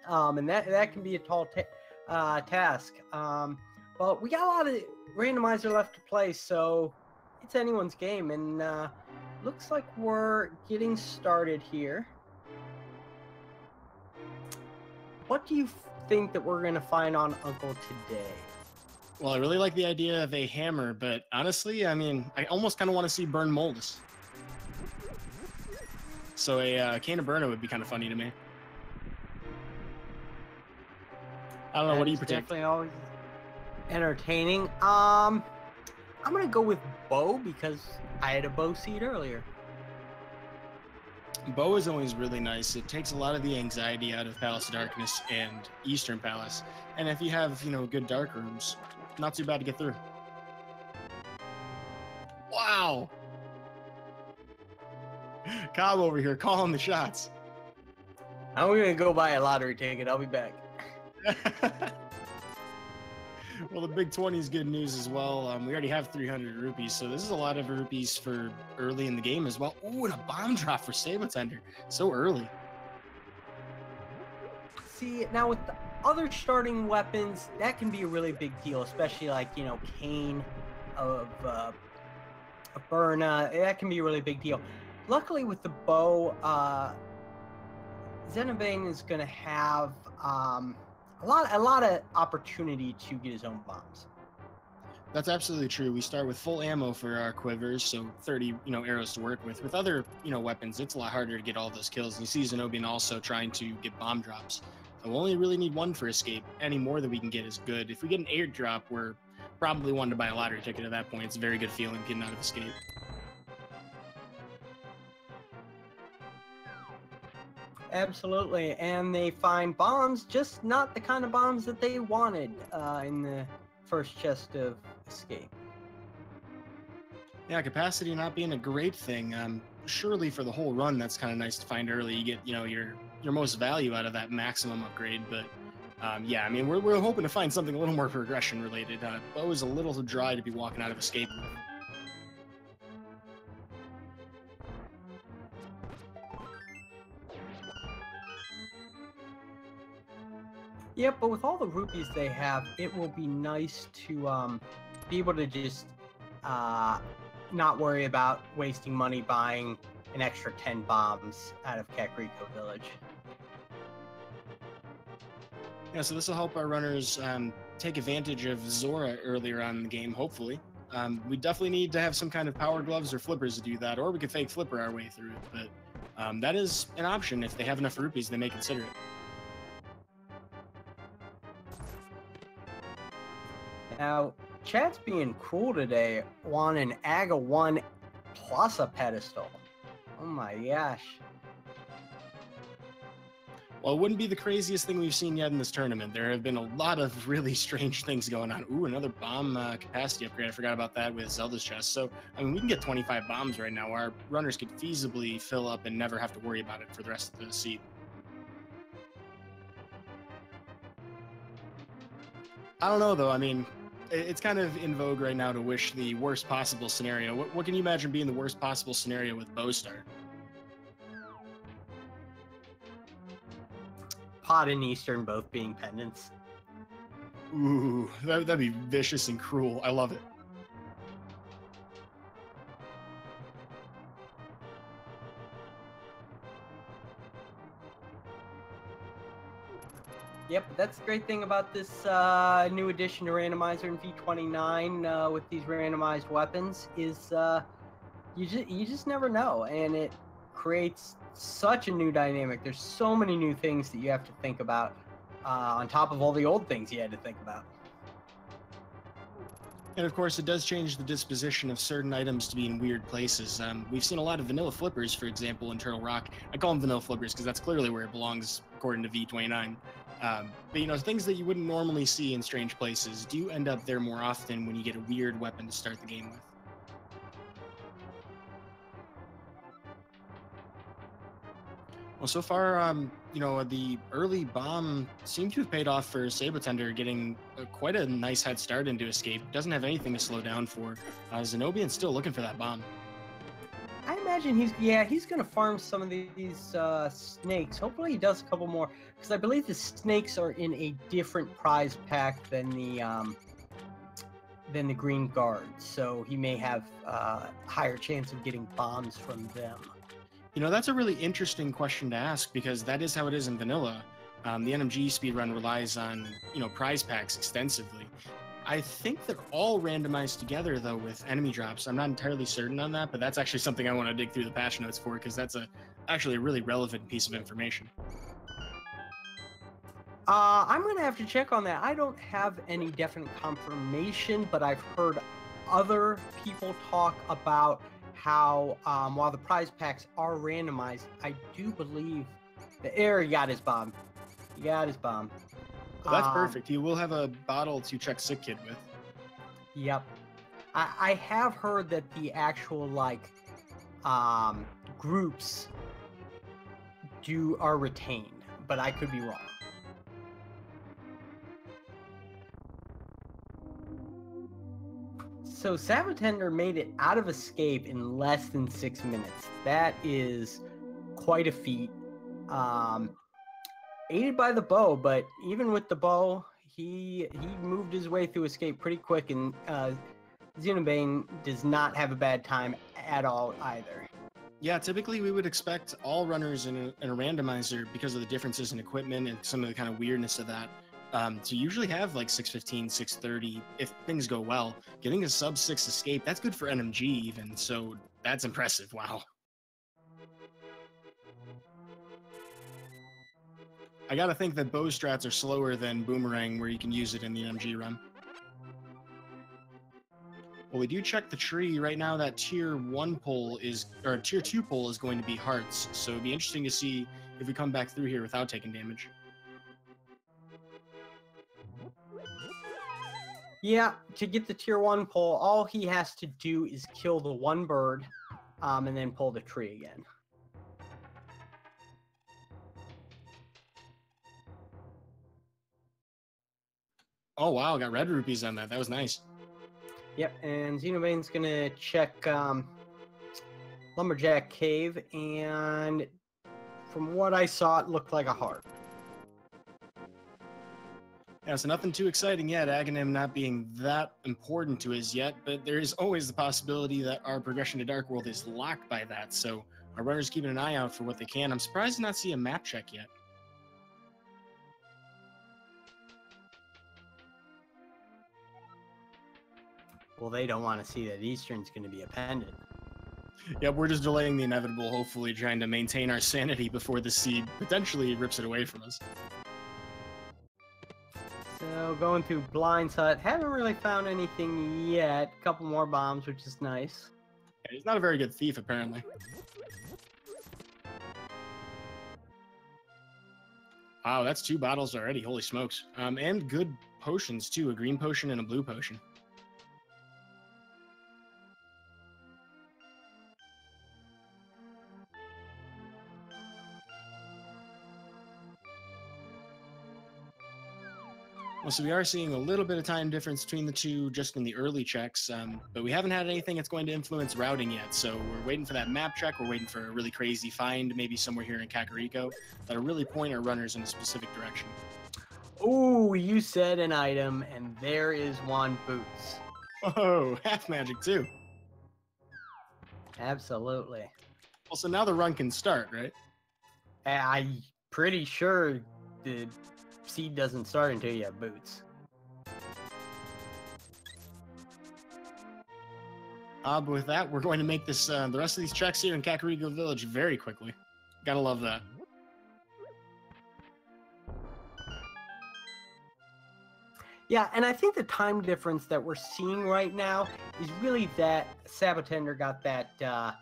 and that can be a tall task. But we got a lot of randomizer left to play, so it's anyone's game, and looks like we're getting started here. What do you think that we're going to find on Uncle today? Well, I really like the idea of a hammer, but honestly, I mean, I almost kind of want to see burn molds. So a can of burner would be kind of funny to me. I don't know. What do you predict? Definitely always entertaining. I'm gonna go with bow because I had a bow seed earlier. Bow is always really nice. It takes a lot of the anxiety out of Palace of Darkness and Eastern Palace. And if you have, good dark rooms, not too bad to get through. Wow. Cobb over here calling the shots. I'm gonna go buy a lottery ticket. I'll be back. Well, the big 20 is good news as well. We already have 300 rupees, so this is a lot of rupees for early in the game as well. Ooh, and a bomb drop for sab0tender. So early. See, now with the other starting weapons, that can be a really big deal, especially like, Cane of Burna. That can be a really big deal. Luckily with the bow, zen0bian is going to have a lot of opportunity to get his own bombs. That's absolutely true. We start with full ammo for our quivers, so 30, arrows to work with. With other, weapons, it's a lot harder to get all those kills. And you see zen0bian also trying to get bomb drops. So we only really need one for escape. Any more that we can get is good. If we get an airdrop, we're probably wanting to buy a lottery ticket at that point. It's a very good feeling getting out of escape. Absolutely, and they find bombs, just not the kind of bombs that they wanted in the first chest of escape. Yeah, capacity not being a great thing. Surely for the whole run, that's kind of nice to find early. You get, your most value out of that maximum upgrade. But yeah, I mean, we're hoping to find something a little more progression related. Bow is a little too dry to be walking out of escape with. Yep, but with all the rupees they have, it will be nice to be able to just not worry about wasting money buying an extra 10 bombs out of Kakariko Village. Yeah, so this will help our runners take advantage of Zora earlier on in the game, hopefully. We definitely need to have some kind of power gloves or flippers to do that, or we could fake flipper our way through it. But that is an option. If they have enough rupees, they may consider it. Now, chat's being cool today on an AGA 1 plus a pedestal. Oh my gosh. Well, it wouldn't be the craziest thing we've seen yet in this tournament. There have been a lot of really strange things going on. Ooh, another bomb capacity upgrade. I forgot about that with Zelda's chest. So, I mean, we can get 25 bombs right now. Our runners could feasibly fill up and never have to worry about it for the rest of the season. I don't know, though. I mean, it's kind of in vogue right now to wish the worst possible scenario. What can you imagine being the worst possible scenario with Bowstar? Pot and Eastern both being pendants. Ooh, that'd be vicious and cruel. I love it. Yep, that's the great thing about this new addition to Randomizer in V29 with these randomized weapons is you just never know, and it creates such a new dynamic. There's so many new things that you have to think about on top of all the old things you had to think about. And of course, it does change the disposition of certain items to be in weird places. We've seen a lot of vanilla flippers, for example, in Turtle Rock. I call them vanilla flippers because that's clearly where it belongs, according to V29. But, things that you wouldn't normally see in strange places do end up there more often when you get a weird weapon to start the game with. Well, so far, the early bomb seemed to have paid off for sab0tender, getting quite a nice head start into escape. Doesn't have anything to slow down for. zen0bian's still looking for that bomb. I imagine he's gonna farm some of these snakes. Hopefully he does a couple more, because I believe the snakes are in a different prize pack than the green guards, so he may have higher chance of getting bombs from them. You know, that's a really interesting question to ask, because that is how it is in vanilla. The NMG speedrun relies on, you know, prize packs extensively. I think they're all randomized together, though, with enemy drops. I'm not entirely certain on that, but that's actually something I want to dig through the patch notes for, because that's actually a really relevant piece of information. I'm going to have to check on that. I don't have any definite confirmation, but I've heard other people talk about how, while the prize packs are randomized, I do believe the he got his bomb. He got his bomb. Well, that's perfect. You will have a bottle to check Sick Kid with. Yep. I have heard that the actual, like, groups are retained, but I could be wrong. So sab0tender made it out of escape in less than 6 minutes. That is quite a feat. Aided by the bow, but even with the bow, he moved his way through escape pretty quick, and zen0bian does not have a bad time at all either. Yeah, typically we would expect all runners in a randomizer, because of the differences in equipment and some of the kind of weirdness of that, to usually have like 6:15, 6:30 if things go well. Getting a sub-6 escape, that's good for NMG even, so that's impressive. Wow. I gotta think that bow strats are slower than Boomerang, where you can use it in the NMG run. Well, we do check the tree right now. That tier 1 pole or tier 2 pole is going to be hearts, so it'd be interesting to see if we come back through here without taking damage. Yeah, to get the tier 1 pole, all he has to do is kill the one bird, and then pull the tree again. Oh wow, got red rupees on that. That was nice. Yep, and zen0bian's gonna check Lumberjack Cave, and from what I saw, it looked like a heart. Yeah, so nothing too exciting yet, Aghanim not being that important to us yet, but there is always the possibility that our progression to Dark World is locked by that, so our runners keeping an eye out for what they can. I'm surprised to not see a map check yet. Well, they don't want to see that Eastern's going to be appended. Yeah, we're just delaying the inevitable, hopefully trying to maintain our sanity before the seed potentially rips it away from us. So, going through Blind's hut. Haven't really found anything yet. A couple more bombs, which is nice. Yeah, he's not a very good thief, apparently. Wow, that's 2 bottles already. Holy smokes. And good potions, too. A green potion and a blue potion. Well, so we are seeing a little bit of time difference between the two just in the early checks, but we haven't had anything that's going to influence routing yet. So we're waiting for that map check. We're waiting for a really crazy find, maybe somewhere here in Kakariko, that'll really point our runners in a specific direction. Ooh, you said an item, and there is one, boots. Oh, half magic too. Absolutely. Well, so now the run can start, right? I'm pretty sure the seed doesn't start until you have boots. But with that, we're going to make this the rest of these checks here in Kakariko Village very quickly. Gotta love that. Yeah, and I think the time difference that we're seeing right now is really that sab0tender got that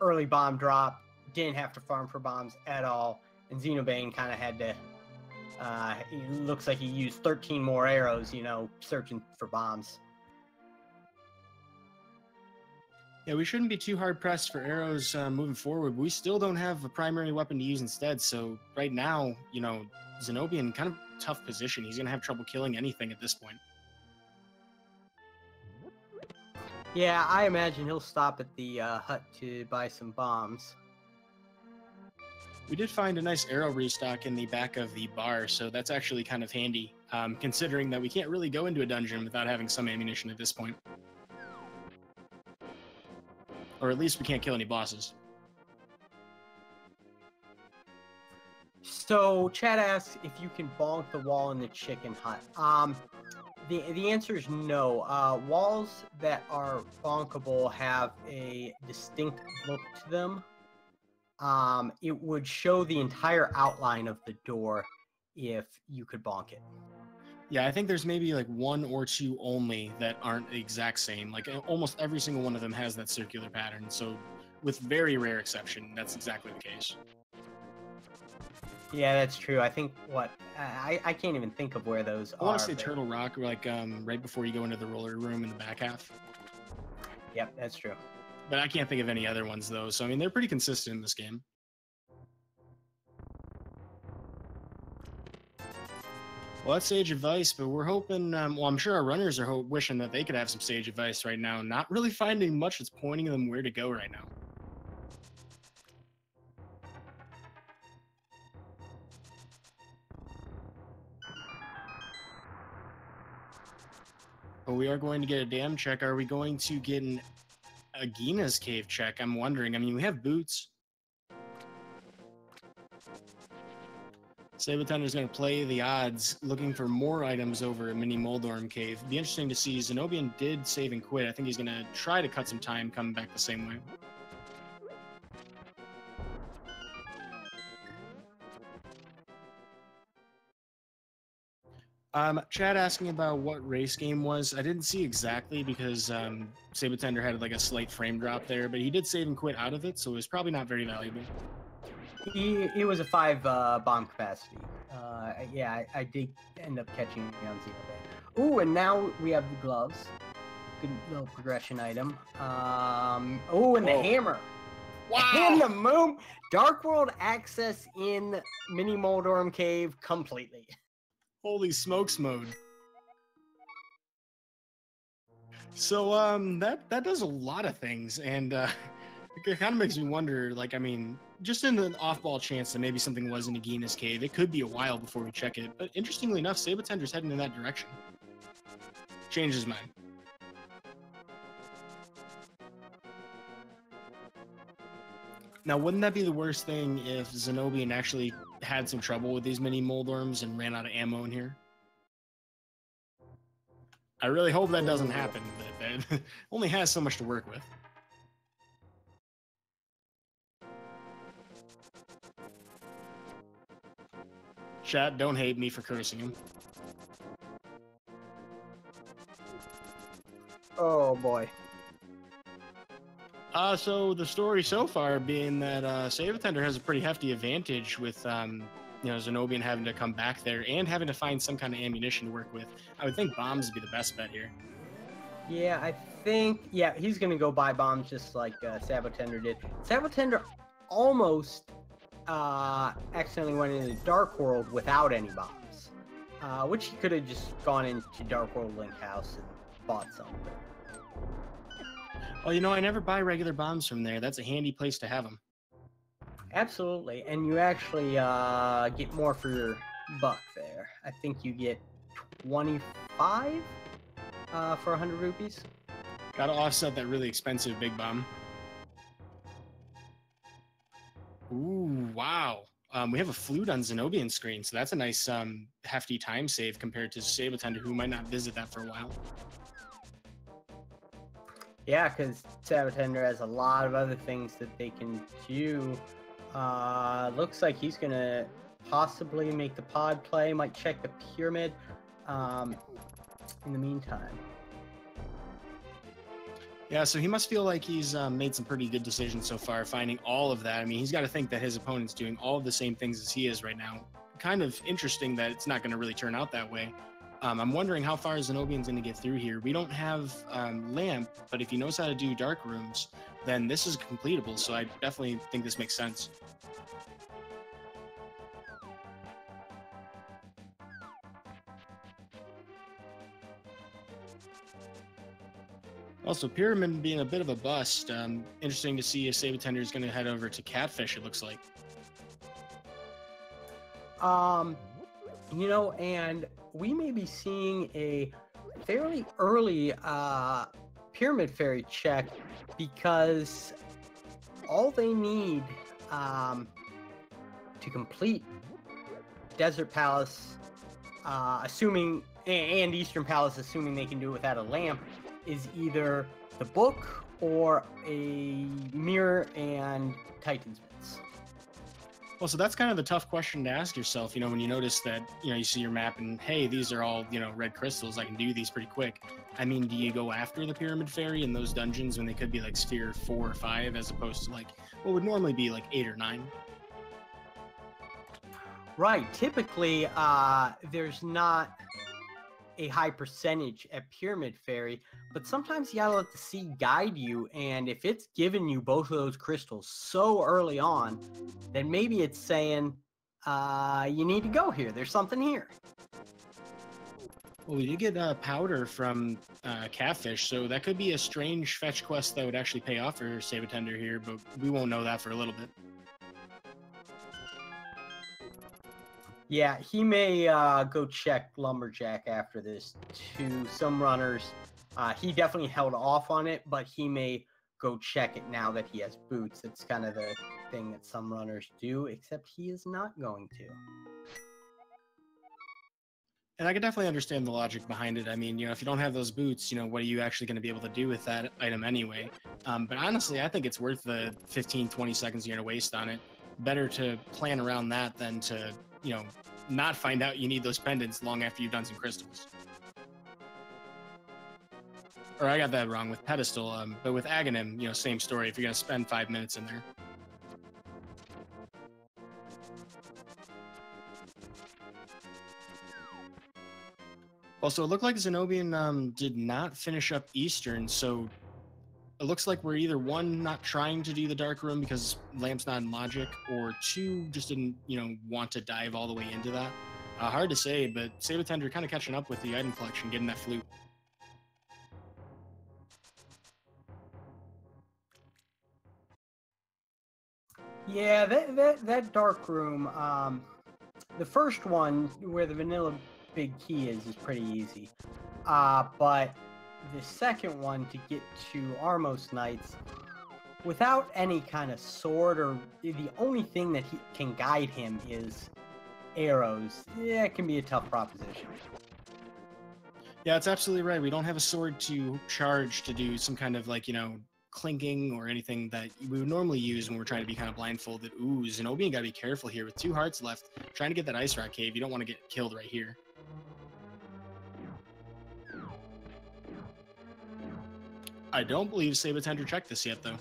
early bomb drop, didn't have to farm for bombs at all, and zen0bian kind of had to, it looks like he used 13 more arrows, you know, searching for bombs. Yeah, we shouldn't be too hard-pressed for arrows moving forward. We still don't have a primary weapon to use instead, so right now, you know, zen0bian, kind of tough position. He's going to have trouble killing anything at this point. Yeah, I imagine he'll stop at the hut to buy some bombs. We did find a nice arrow restock in the back of the bar, so that's actually kind of handy, considering that we can't really go into a dungeon without having some ammunition at this point. Or at least we can't kill any bosses. So, Chad asks if you can bonk the wall in the chicken hut. The answer is no. Walls that are bonkable have a distinct look to them. It would show the entire outline of the door if you could bonk it. Yeah, I think there's maybe like one or two only that aren't the exact same. Like almost every single one of them has that circular pattern. So with very rare exception, that's exactly the case. Yeah, that's true. I think I can't even think of where those I are. want to say Turtle Rock, like right before you go into the roller room in the back half. Yep, that's true. But I can't think of any other ones though. So I mean, they're pretty consistent in this game. Well, that's sage advice, but we're hoping. Well, I'm sure our runners are wishing that they could have some sage advice right now. Not really finding much that's pointing them where to go right now. But we are going to get a dam check. Are we going to get an Agina's cave check? I'm wondering. I mean, we have boots. sab0tender's going to play the odds, looking for more items over at Mini Moldorm Cave. It'd be interesting to see. zen0bian did save and quit. I think he's going to try to cut some time coming back the same way. Chad asking about what race game was. I didn't see exactly because sab0tender had like a slight frame drop there, but he did save and quit out of it, so it was probably not very valuable. He was a 5 bomb capacity. Yeah, I did end up catching on zen0bian. Ooh, and now we have the gloves. Good little progression item. Oh, and the hammer. Wow! And the moon. Dark World access in Mini Moldorm Cave completely. Holy smokes mode. So that does a lot of things, and it kind of makes me wonder, like, I mean, just in the off-ball chance that maybe something was in Agina's cave, it could be a while before we check it. But interestingly enough, sab0tender's heading in that direction. Changed his mind. Now, wouldn't that be the worst thing if zen0bian actually had some trouble with these mini Moldorms and ran out of ammo in here? I really hope that doesn't happen, but that only has so much to work with. Chat, don't hate me for cursing him. Oh boy. So the story so far being that sab0tender has a pretty hefty advantage with zen0bian having to come back there and having to find some kind of ammunition to work with. I would think bombs would be the best bet here. Yeah, I think he's gonna go buy bombs just like sab0tender did. sab0tender almost accidentally went into Dark World without any bombs, which he could have just gone into Dark World Link House and bought something. Well, you know, I never buy regular bombs from there. That's a handy place to have them. Absolutely, and you actually get more for your buck there. I think you get 25 for 100 rupees. Gotta offset that really expensive big bomb. Ooh, wow. We have a flute on zen0bian's screen, so that's a nice hefty time save compared to sab0tender, who might not visit that for a while. Yeah, because sab0tender has a lot of other things that they can do. Looks like he's going to possibly make the pod play, might check the pyramid in the meantime. Yeah, so he must feel like he's made some pretty good decisions so far, finding all of that. I mean, he's got to think that his opponent's doing all of the same things as he is right now. Kind of interesting that it's not going to really turn out that way. I'm wondering how far zen0bian's going to get through here. We don't have Lamp, but if he knows how to do dark rooms, then this is completable, so I definitely think this makes sense. Also, Pyramid being a bit of a bust. Interesting to see if sab0tender is going to head over to Catfish, it looks like. You know, and we may be seeing a fairly early Pyramid Fairy check, because all they need to complete Desert Palace, assuming, and Eastern Palace, assuming they can do it without a lamp, is either the book or a mirror and Titan's Bits. Well, so that's kind of the tough question to ask yourself, you know, when you notice that, you know, you see your map and, hey, these are all, you know, red crystals. I can do these pretty quick. I mean, do you go after the Pyramid Fairy in those dungeons when they could be like Sphere 4 or 5 as opposed to like what would normally be like 8 or 9? Right. Typically, there's not a high percentage at Pyramid Fairy, but sometimes you gotta let the sea guide you, and if it's giving you both of those crystals so early on, then maybe it's saying, you need to go here. There's something here. Well, we did get powder from Catfish, so that could be a strange fetch quest that would actually pay off for sab0tender here, but we won't know that for a little bit. Yeah, he may go check Lumberjack after this too. Some runners, he definitely held off on it, but he may go check it now that he has boots. It's kind of the thing that some runners do, except he is not going to. And I can definitely understand the logic behind it. I mean, you know, if you don't have those boots, you know, what are you actually going to be able to do with that item anyway? But honestly, I think it's worth the 15, 20 seconds you're going to waste on it. Better to plan around that than to, you know, not find out you need those pendants long after you've done some crystals. Or I got that wrong with Pedestal, but with Aghanim, you know, same story if you're going to spend 5 minutes in there. Also, it looked like zen0bian did not finish up Eastern, so it looks like we're either one, not trying to do the dark room because Lamp's not in logic, or two, just didn't, you know, want to dive all the way into that. Hard to say, but sab0tender kind of catching up with the item collection, getting that flute. Yeah, that dark room, the first one where the vanilla big key is pretty easy. But the second one to get to Armos Knights, without any kind of sword, or the only thing that he can guide him is arrows, yeah, it can be a tough proposition. Yeah, it's absolutely right. We don't have a sword to charge to do some kind of, like, you know, clinking or anything that we would normally use when we're trying to be kind of blindfolded. Ooh, zen0bian gotta be careful here with 2 hearts left. Trying to get that ice rock cave. You don't want to get killed right here. I don't believe sab0tender checked this yet, though.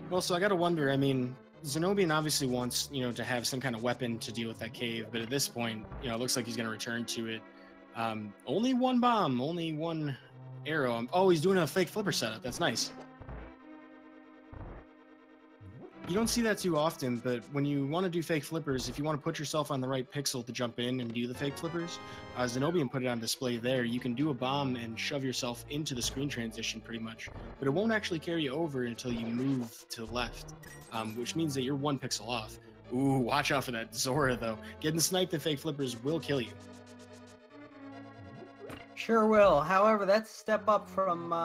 Well, so I gotta wonder, I mean, zen0bian obviously wants, you know, to have some kind of weapon to deal with that cave, but at this point, you know, it looks like he's gonna return to it. Only 1 bomb, only 1 arrow. Oh, he's doing a fake flipper setup. That's nice. You don't see that too often, but when you want to do fake flippers, if you want to put yourself on the right pixel to jump in and do the fake flippers, zen0bian put it on display there. You can do a bomb and shove yourself into the screen transition pretty much, but it won't actually carry you over until you move to the left, which means that you're 1 pixel off. Ooh, watch out for that Zora, though. Getting sniped at fake flippers will kill you. Sure will. However, that's a step up from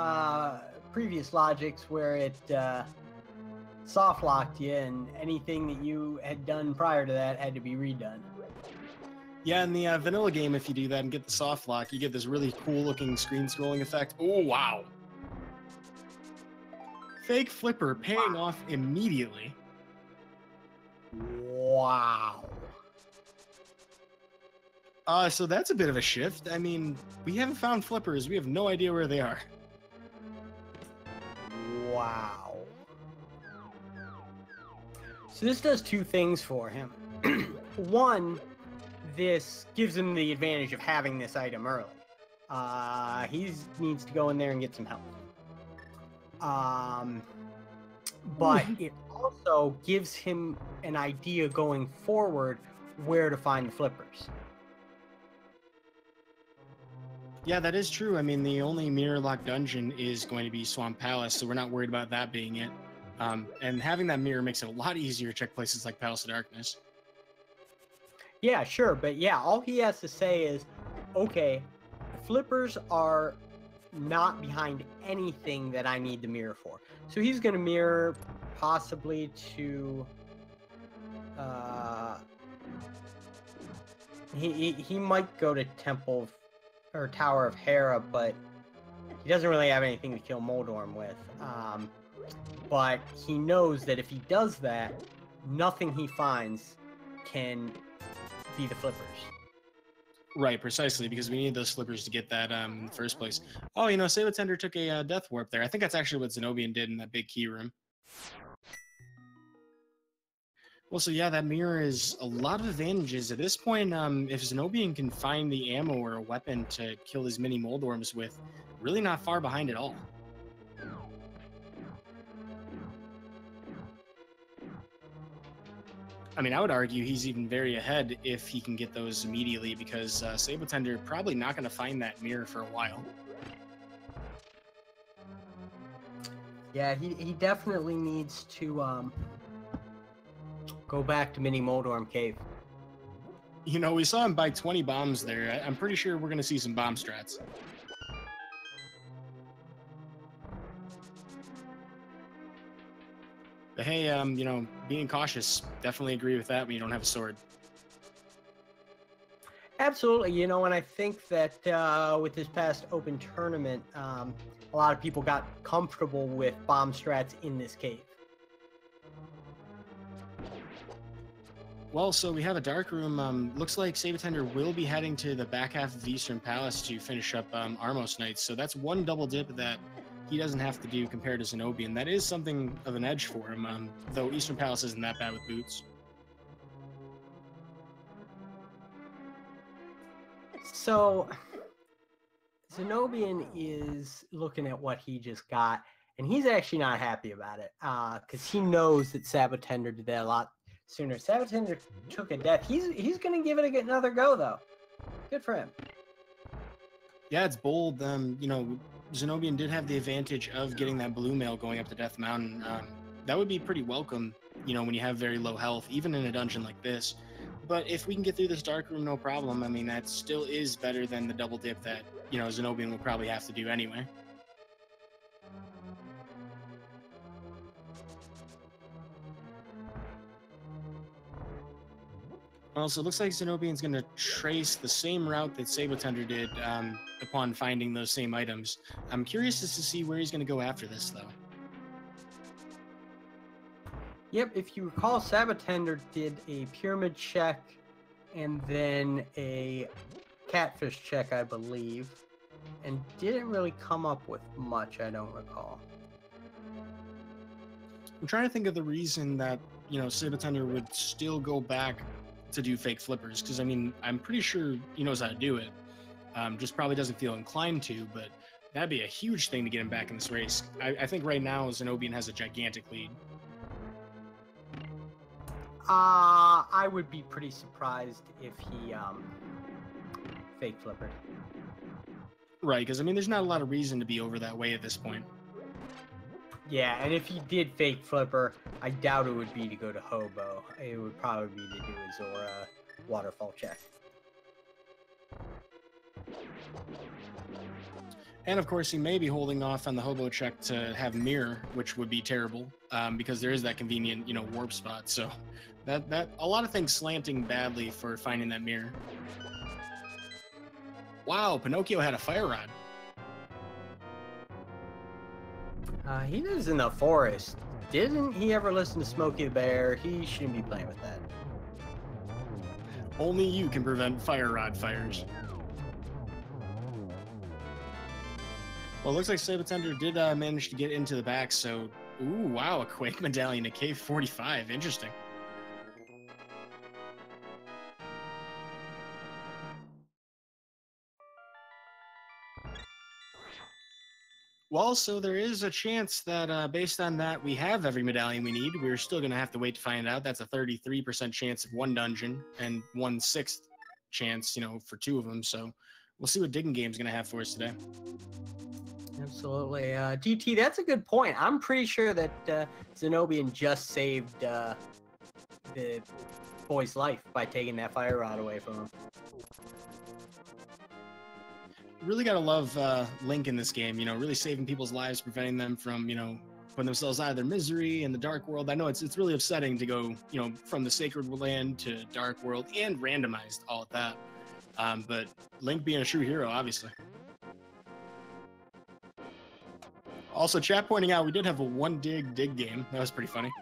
previous logics where it soft locked you, and anything that you had done prior to that had to be redone. Yeah, in the vanilla game, if you do that and get the soft lock, you get this really cool looking screen scrolling effect. Oh, wow. Fake flipper paying off immediately. Wow. So that's a bit of a shift. I mean, we haven't found flippers. We have no idea where they are. Wow. So this does 2 things for him. One, this gives him the advantage of having this item early. He needs to go in there and get some help. but it also gives him an idea going forward where to find the flippers. Yeah, that is true. I mean, the only mirror lock dungeon is going to be Swamp Palace, so we're not worried about that being it. And having that mirror makes it a lot easier to check places like Palace of Darkness. Yeah, sure, but yeah, all he has to say is, okay, flippers are not behind anything that I need the mirror for. So he's going to mirror possibly to he might go to Temple or Tower of Hera, but he doesn't really have anything to kill Moldorm with. But he knows that if he does that, nothing he finds can be the flippers. Right, precisely, because we need those flippers to get that in the first place. Oh, you know, sab0tender took a death warp there. I think that's actually what zen0bian did in that big key room. Well, so yeah, that mirror is a lot of advantages. At this point, if zen0bian can find the ammo or a weapon to kill his mini Moldorms with, really not far behind at all. I mean, I would argue he's even very ahead if he can get those immediately, because sab0tender probably not going to find that mirror for a while. Yeah, he definitely needs to go back to Mini Moldorm Cave. You know, we saw him buy 20 bombs there. I'm pretty sure we're going to see some bomb strats. But hey, you know, being cautious, definitely agree with that when you don't have a sword. Absolutely, you know, and I think that with this past open tournament, a lot of people got comfortable with bomb strats in this cave. Well, so we have a dark room. Looks like sab0tender will be heading to the back half of Eastern Palace to finish up Armos Knights. So that's one double dip that he doesn't have to do compared to zen0bian. That is something of an edge for him, though Eastern Palace isn't that bad with boots. So zen0bian is looking at what he just got, and he's actually not happy about it because he knows that sab0tender did that a lot sooner. sab0tender took a death. He's going to give it another go, though. Good for him. Yeah, it's bold. You know, zen0bian did have the advantage of getting that blue mail going up to Death Mountain. That would be pretty welcome, you know, when you have very low health, even in a dungeon like this. But if we can get through this dark room, no problem. I mean, that still is better than the double dip that, you know, zen0bian will probably have to do anyway. Also, it looks like zen0bian's going to trace the same route that sab0tender did upon finding those same items. I'm curious as to see where he's going to go after this, though. Yep, if you recall, sab0tender did a pyramid check and then a catfish check, I believe, and didn't really come up with much, I don't recall. I'm trying to think of the reason that, you know, sab0tender would still go back to do fake flippers, because I mean, I'm pretty sure he knows how to do it, just probably doesn't feel inclined to, but that'd be a huge thing to get him back in this race. I think right now zen0bian has a gigantic lead. I would be pretty surprised if he fake flippered. Right, because I mean, there's not a lot of reason to be over that way at this point. Yeah, and if he did fake flipper, I doubt it would be to go to Hobo. It would probably be to do a Zora waterfall check. And of course, he may be holding off on the Hobo check to have Mirror, which would be terrible, because there is that convenient, you know, warp spot. So that a lot of things slanting badly for finding that Mirror. Wow, Pinocchio had a fire rod. He lives in the forest. Didn't he ever listen to Smokey the Bear? He shouldn't be playing with that. Only you can prevent fire rod fires. Well, it looks like sab0tender did manage to get into the back, so... Ooh, wow, a Quake Medallion, a K45. Interesting. Well, so there is a chance that based on that, we have every medallion we need. We're still going to have to wait to find out. That's a 33% chance of one dungeon and 1/6 chance, for 2 of them. So we'll see what Digging Game's going to have for us today. Absolutely. GT, that's a good point. I'm pretty sure that zen0bian just saved the boy's life by taking that fire rod away from him. Really got to love Link in this game, really saving people's lives, preventing them from, putting themselves out of their misery in the Dark World. I know it's really upsetting to go, from the Sacred Land to Dark World and randomized, all of that. But Link being a true hero, obviously. Also, chat pointing out we did have a one dig game. That was pretty funny.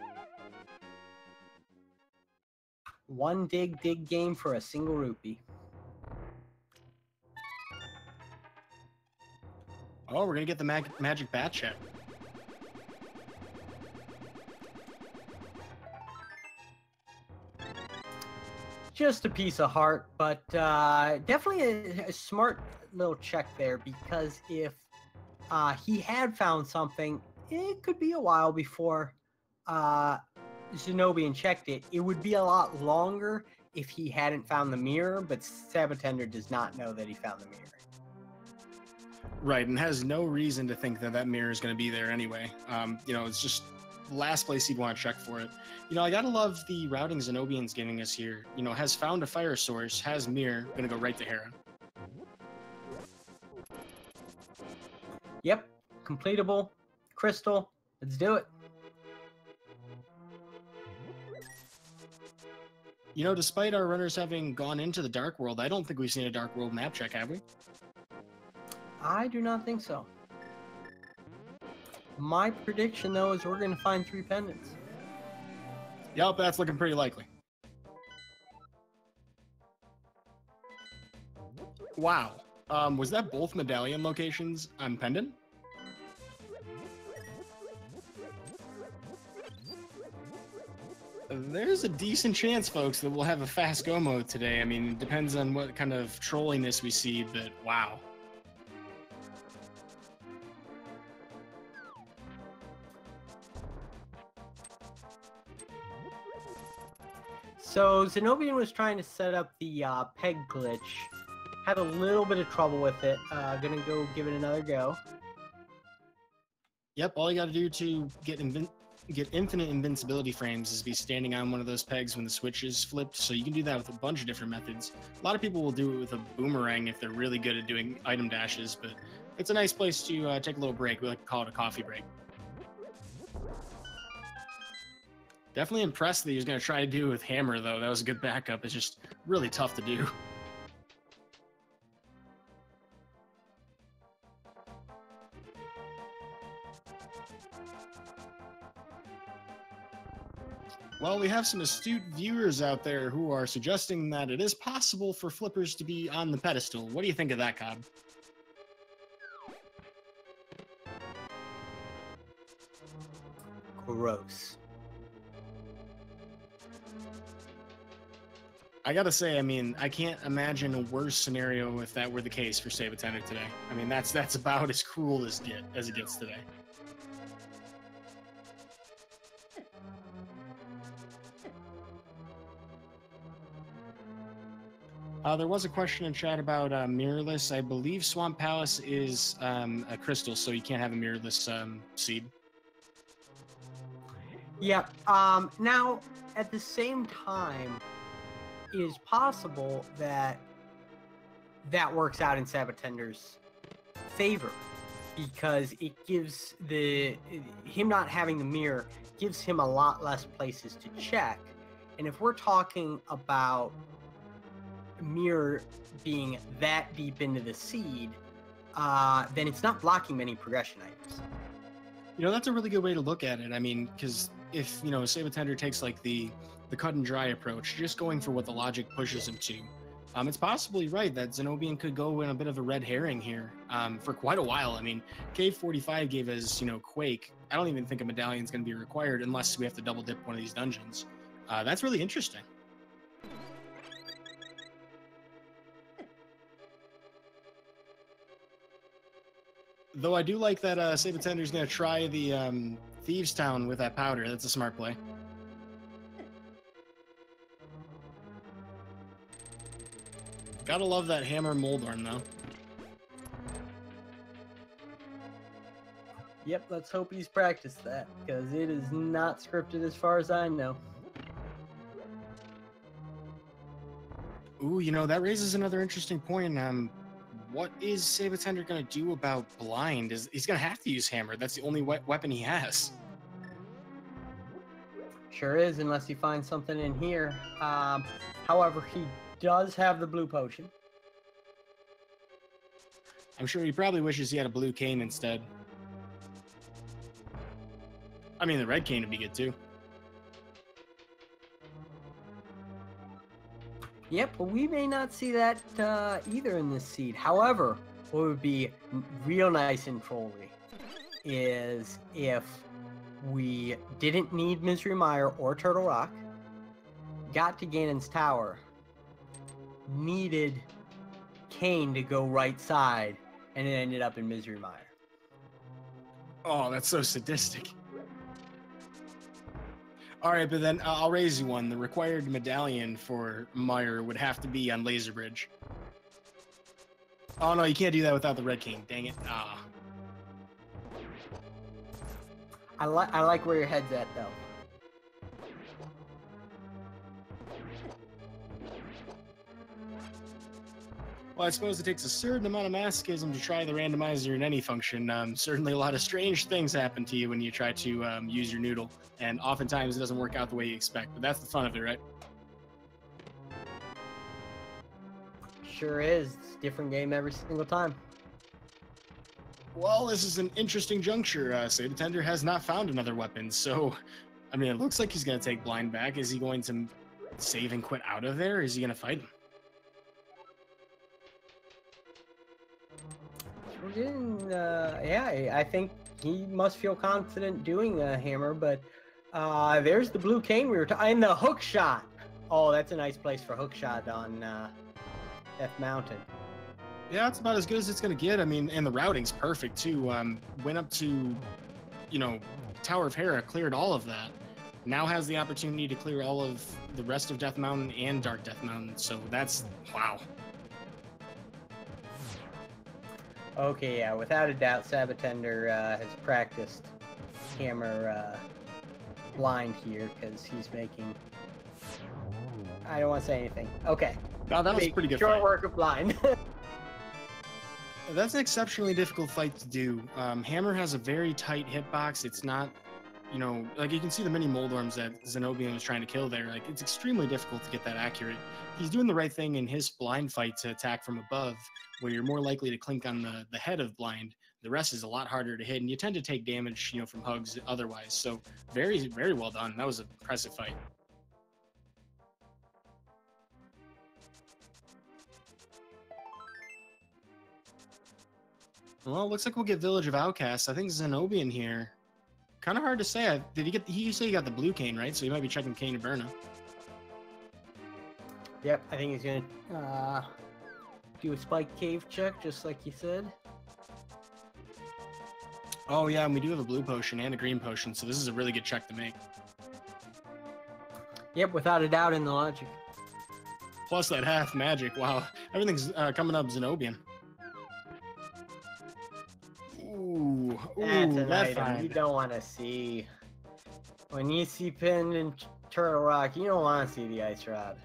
One dig game for a single rupee. Oh, we're going to get the magic bat check. Just a piece of heart, but definitely a smart little check there, because if he had found something, it could be a while before zen0bian checked it. It would be a lot longer if he hadn't found the mirror, but sab0tender does not know that he found the mirror. Right, and has no reason to think that mirror is going to be there anyway. It's just the last place he'd want to check for it. I gotta love the routing zen0bian's giving us here. Has found a fire source, has mirror, going to go right to Hera. Yep, completable, crystal, let's do it. Despite our runners having gone into the Dark World, I don't think we've seen a Dark World map check, have we? I do not think so. My prediction, though, is we're going to find 3 pendants. Yep, that's looking pretty likely. Wow. Was that both medallion locations on pendant? There's a decent chance, folks, that we'll have a fast go mode today. I mean, it depends on what kind of trolliness we see, but wow. So zen0bian was trying to set up the peg glitch. Had a little bit of trouble with it. Gonna go give it another go. Yep, all you gotta do to get infinite invincibility frames is be standing on one of those pegs when the switch is flipped, so you can do that with a bunch of different methods. A lot of people will do it with a boomerang if they're really good at doing item dashes, but it's a nice place to take a little break. We like to call it a coffee break. Definitely impressed that he was going to try to do it with hammer, though. That was a good backup. It's just really tough to do. Well, we have some astute viewers out there who are suggesting that it is possible for flippers to be on the pedestal. What do you think of that, Cobb? Gross. I gotta say, I mean, I can't imagine a worse scenario if that were the case for sab0tender today. I mean, that's about as cruel as it gets today. There was a question in chat about mirrorless. I believe Swamp Palace is a crystal, so you can't have a mirrorless seed. Yeah. Now, at the same time, it is possible that works out in sab0tender's favor, because it gives him not having the mirror gives him a lot less places to check. And if we're talking about mirror being that deep into the seed, then it's not blocking many progression items. That's a really good way to look at it. I mean, because if sab0tender takes like the cut and dry approach, just going for what the logic pushes him to, it's possibly right that zen0bian could go in a bit of a red herring here for quite a while. I mean, Cave 45 gave us Quake. I don't even think a medallion is going to be required unless we have to double dip one of these dungeons. That's really interesting. Though I do like that sab0tender's going to try the Thieves Town with that powder. That's a smart play. Gotta love that hammer Moldorm, though. Yep, let's hope he's practiced that, because it is not scripted as far as I know. Ooh, you know, that raises another interesting point. What is sab0tender going to do about blind? He's going to have to use hammer. That's the only weapon he has. Sure is, unless he finds something in here. However, he does have the blue potion. I'm sure he probably wishes he had a blue cane instead. I mean, the red cane would be good too. Yep, but we may not see that either in this seed. However, what would be real nice and trolly is if we didn't need Misery Mire or Turtle Rock, got to Ganon's Tower, needed Kane to go right side, and it ended up in Misery Mire. Oh, that's so sadistic. All right, but then I'll raise you one. The required medallion for Mire would have to be on Laser Bridge. Oh, no, you can't do that without the Red King. Dang it. Ah. I like where your head's at, though. Well, I suppose it takes a certain amount of masochism to try the randomizer in any function. Certainly a lot of strange things happen to you when you try to use your noodle, and oftentimes it doesn't work out the way you expect, but that's the fun of it, right? Sure is. It's a different game every single time. Well, this is an interesting juncture. sab0tender has not found another weapon, so, I mean, it looks like he's going to take blind back. Is he going to save and quit out of there, or is he going to fight him? We're getting, yeah, I think he must feel confident doing a hammer, but there's the blue cane we were talking, and the hook shot. Oh, that's a nice place for hook shot on Death Mountain. Yeah, it's about as good as it's going to get. I mean, and the routing's perfect, too. Went up to, you know, Tower of Hera, cleared all of that. Now has the opportunity to clear all of the rest of Death Mountain and Dark Death Mountain, so that's, wow. Okay, yeah, without a doubt, sab0tender has practiced hammer blind here, because he's making... I don't want to say anything. Okay. No, that was a pretty good short fight. work of blind. That's an exceptionally difficult fight to do. Hammer has a very tight hitbox. It's not, you know, like you can see the mini Moldorms that zen0bian was trying to kill there. Like, it's extremely difficult to get that accurate. He's doing the right thing in his blind fight to attack from above, where you're more likely to clink on the head of blind. The rest is a lot harder to hit, and you tend to take damage, you know, from hugs otherwise. So very, very well done. That was an impressive fight. Well, it looks like we'll get Village of Outcasts. I think zen0bian here. Kind of hard to say. Did he get? He said he got the blue cane, right? So he might be checking Cane to Berna. Yep, I think he's gonna do a spike cave check, just like you said. Oh yeah, and we do have a blue potion and a green potion, so this is a really good check to make. Yep, without a doubt in the logic. Plus that half magic. Wow, everything's coming up zen0bian. Ooh, That's an that item fine. you don't want to see. When you see pinned in Turtle Rock, you don't want to see the ice rod.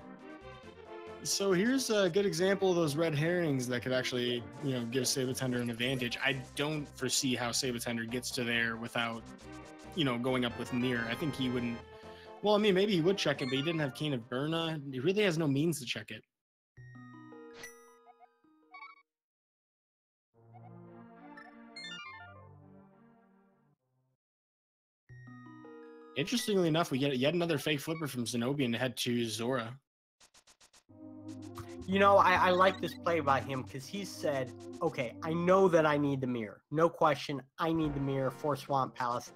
So here's a good example of those red herrings that could actually, you know, give sab0tender an advantage. I don't foresee how sab0tender gets to there without, you know, going up with mirror. I think he wouldn't. Well, I mean, maybe he would check it, but he didn't have Cane of Berna. He really has no means to check it. Interestingly enough, we get yet another fake flipper from zen0bian to head to Zora. You know, I like this play by him because he said, okay, I know that I need the mirror. No question, I need the mirror for Swamp Palace.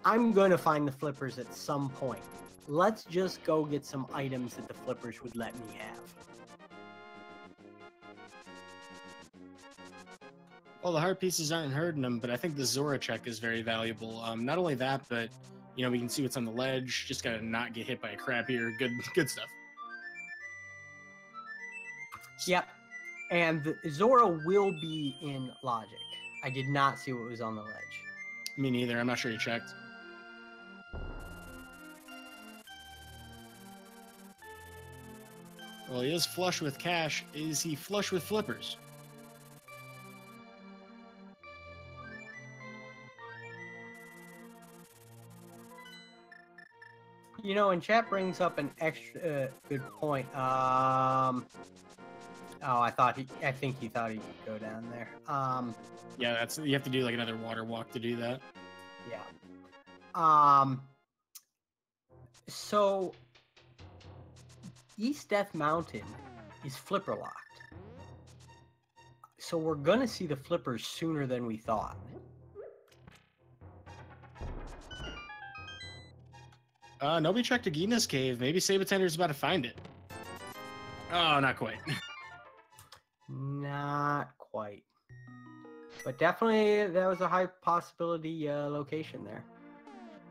I'm going to find the flippers at some point. Let's just go get some items that the flippers would let me have. Well, the heart pieces aren't hurting them, but I think the Zora check is very valuable. Not only that, but you know, we can see what's on the ledge. Just gotta not get hit by a crab here. Good stuff. Yep. And the Zora will be in logic. I did not see what was on the ledge. Me neither. I'm not sure he checked. Well, he is flush with cash. Is he flush with flippers? You know, and chat brings up an extra good point. Oh, I think he thought he could go down there. Yeah, you have to do like another water walk to do that. Yeah. So East Death Mountain is flipper locked. So we're gonna see the flippers sooner than we thought. Nobody checked Agina's cave. Maybe sab0tender's about to find it. Oh, not quite. Not quite. But definitely that was a high possibility location there.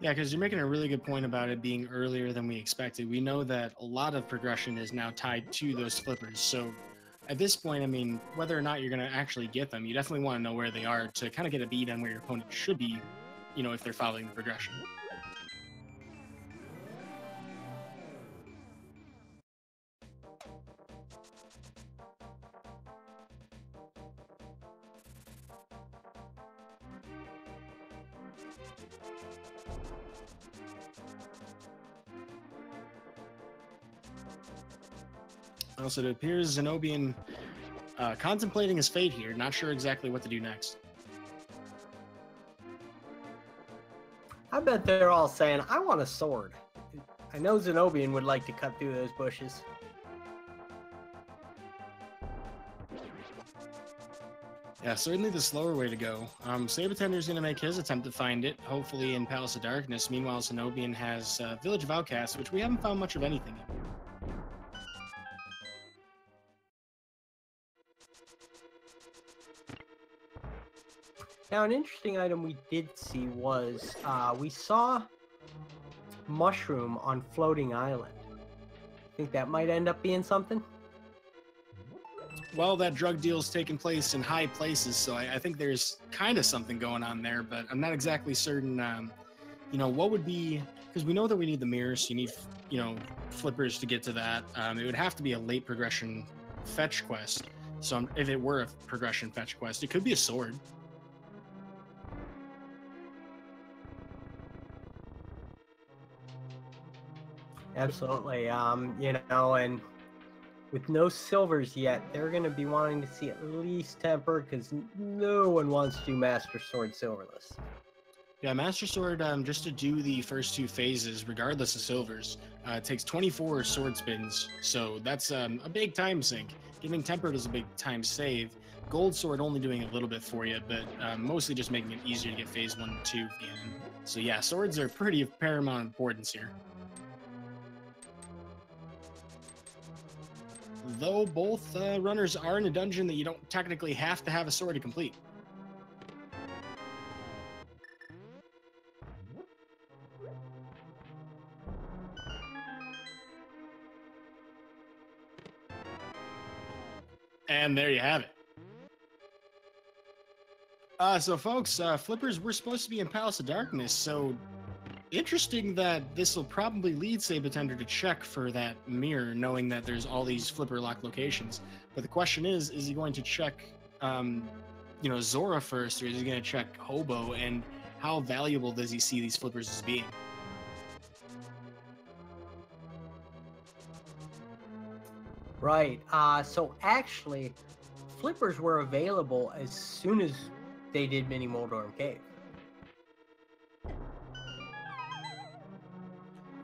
Yeah, because you're making a really good point about it being earlier than we expected. We know that a lot of progression is now tied to those flippers. So at this point, I mean, whether or not you're going to actually get them, you definitely want to know where they are to kind of get a beat on where your opponent should be, you know, if they're following the progression. Also, it appears zen0bian contemplating his fate here, not sure exactly what to do next. I bet they're all saying, I want a sword. I know zen0bian would like to cut through those bushes. Yeah, certainly the slower way to go. sab0tender's going to make his attempt to find it, hopefully in Palace of Darkness. Meanwhile, zen0bian has Village of Outcasts, which we haven't found much of anything in. Now, an interesting item we did see was we saw mushroom on floating island. Think that might end up being something? Well, that drug deal's taking place in high places, so I think there's kind of something going on there, but I'm not exactly certain, you know, what would be, because we know that we need the mirrors, you need, you know, flippers to get to that. It would have to be a late progression fetch quest. So if it were a progression fetch quest, it could be a sword. Absolutely. You know, and with no silvers yet, they're going to be wanting to see at least tempered because no one wants to do Master Sword silverless. Yeah, Master Sword, just to do the first two phases, regardless of silvers, it takes 24 sword spins, so that's a big time sink. Giving tempered is a big time save. Gold Sword only doing a little bit for you, but mostly just making it easier to get phase 1 and 2 again. So yeah, swords are pretty of paramount importance here. Though both runners are in a dungeon that you don't technically have to have a sword to complete. And there you have it. So folks, flippers were supposed to be in Palace of Darkness, so interesting that this will probably lead sab0tender to check for that mirror, knowing that there's all these flipper lock locations. But the question is he going to check, you know, Zora first, or is he going to check Hobo, and how valuable does he see these flippers as being? Right. So actually, flippers were available as soon as they did Mini Moldorm Cave.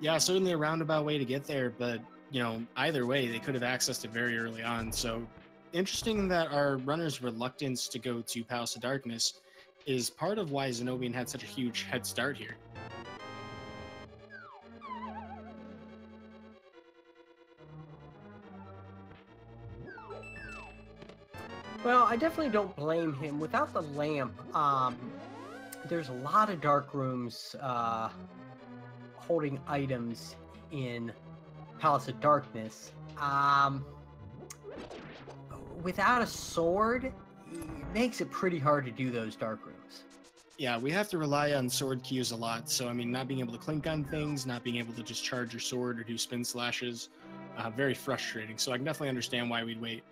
Yeah, certainly a roundabout way to get there, but, you know, either way, they could have accessed it very early on. So interesting that our runner's reluctance to go to Palace of Darkness is part of why zen0bian had such a huge head start here. Well, I definitely don't blame him. Without the lamp, there's a lot of dark rooms holding items in Palace of Darkness. Without a sword, it makes it pretty hard to do those dark rooms. Yeah, we have to rely on sword cues a lot. So, I mean, not being able to clink on things, not being able to just charge your sword or do spin slashes, very frustrating. So I can definitely understand why we'd wait.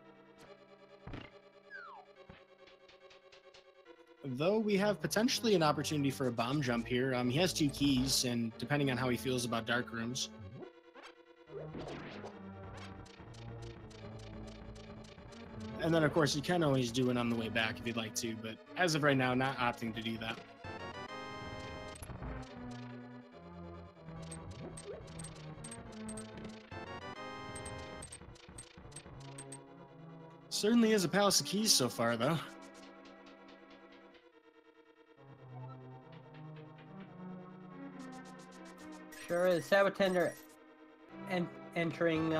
Though we have potentially an opportunity for a bomb jump here. He has 2 keys, and depending on how he feels about dark rooms. And then, of course, you can always do it on the way back if you'd like to, but as of right now, not opting to do that. Certainly is a Palace of Keys so far, though. Sure is. sab0tender entering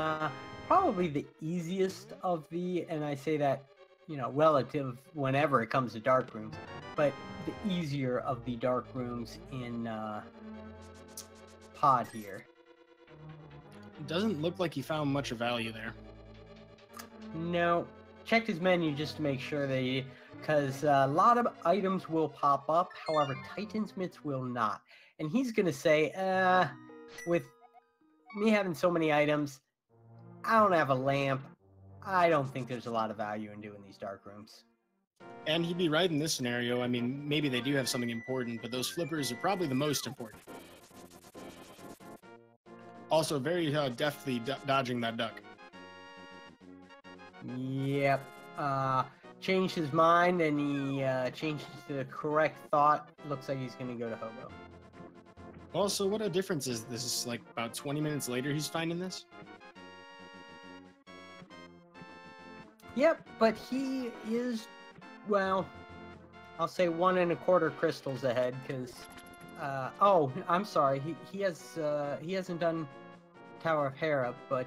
probably the easiest of the, and I say that, you know, relative whenever it comes to dark rooms, but the easier of the dark rooms in Pod here. It doesn't look like he found much of value there. No. Checked his menu just to make sure that because a lot of items will pop up, however, Titansmiths will not. And he's going to say, with me having so many items, I don't have a lamp. I don't think there's a lot of value in doing these dark rooms. And he'd be right in this scenario. I mean, maybe they do have something important, but those flippers are probably the most important. Also, very deftly dodging that duck. Yep. Changed his mind, and he changed to the correct thought. Looks like he's going to go to Hobo. Also, what a difference is this? Is like about 20 minutes later he's finding this? Yep, but he is, well, I'll say 1 1/4 crystals ahead, because, oh, I'm sorry, he hasn't done Tower of Hera, but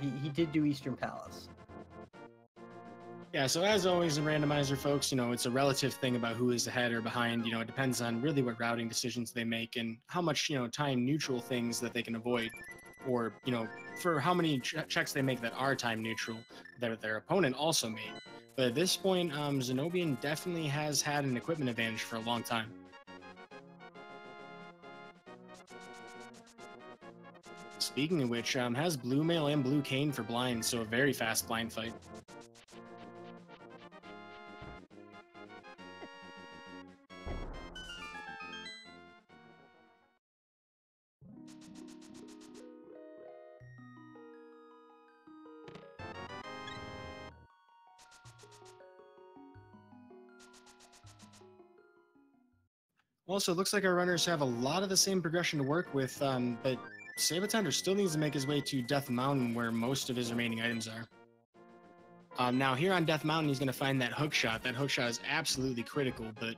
he did do Eastern Palace. Yeah, so as always in Randomizer, folks, you know, it's a relative thing about who is ahead or behind. You know, it depends on really what routing decisions they make and how much, you know, time neutral things that they can avoid, or, you know, for how many checks they make that are time neutral that their opponent also made. But at this point, zen0bian definitely has had an equipment advantage for a long time. Speaking of which, has Blue Mail and Blue Cane for blind, so a very fast blind fight. Also, it looks like our runners have a lot of the same progression to work with, but sab0tender still needs to make his way to Death Mountain, where most of his remaining items are. Now, here on Death Mountain, he's going to find that hook shot. That hook shot is absolutely critical, but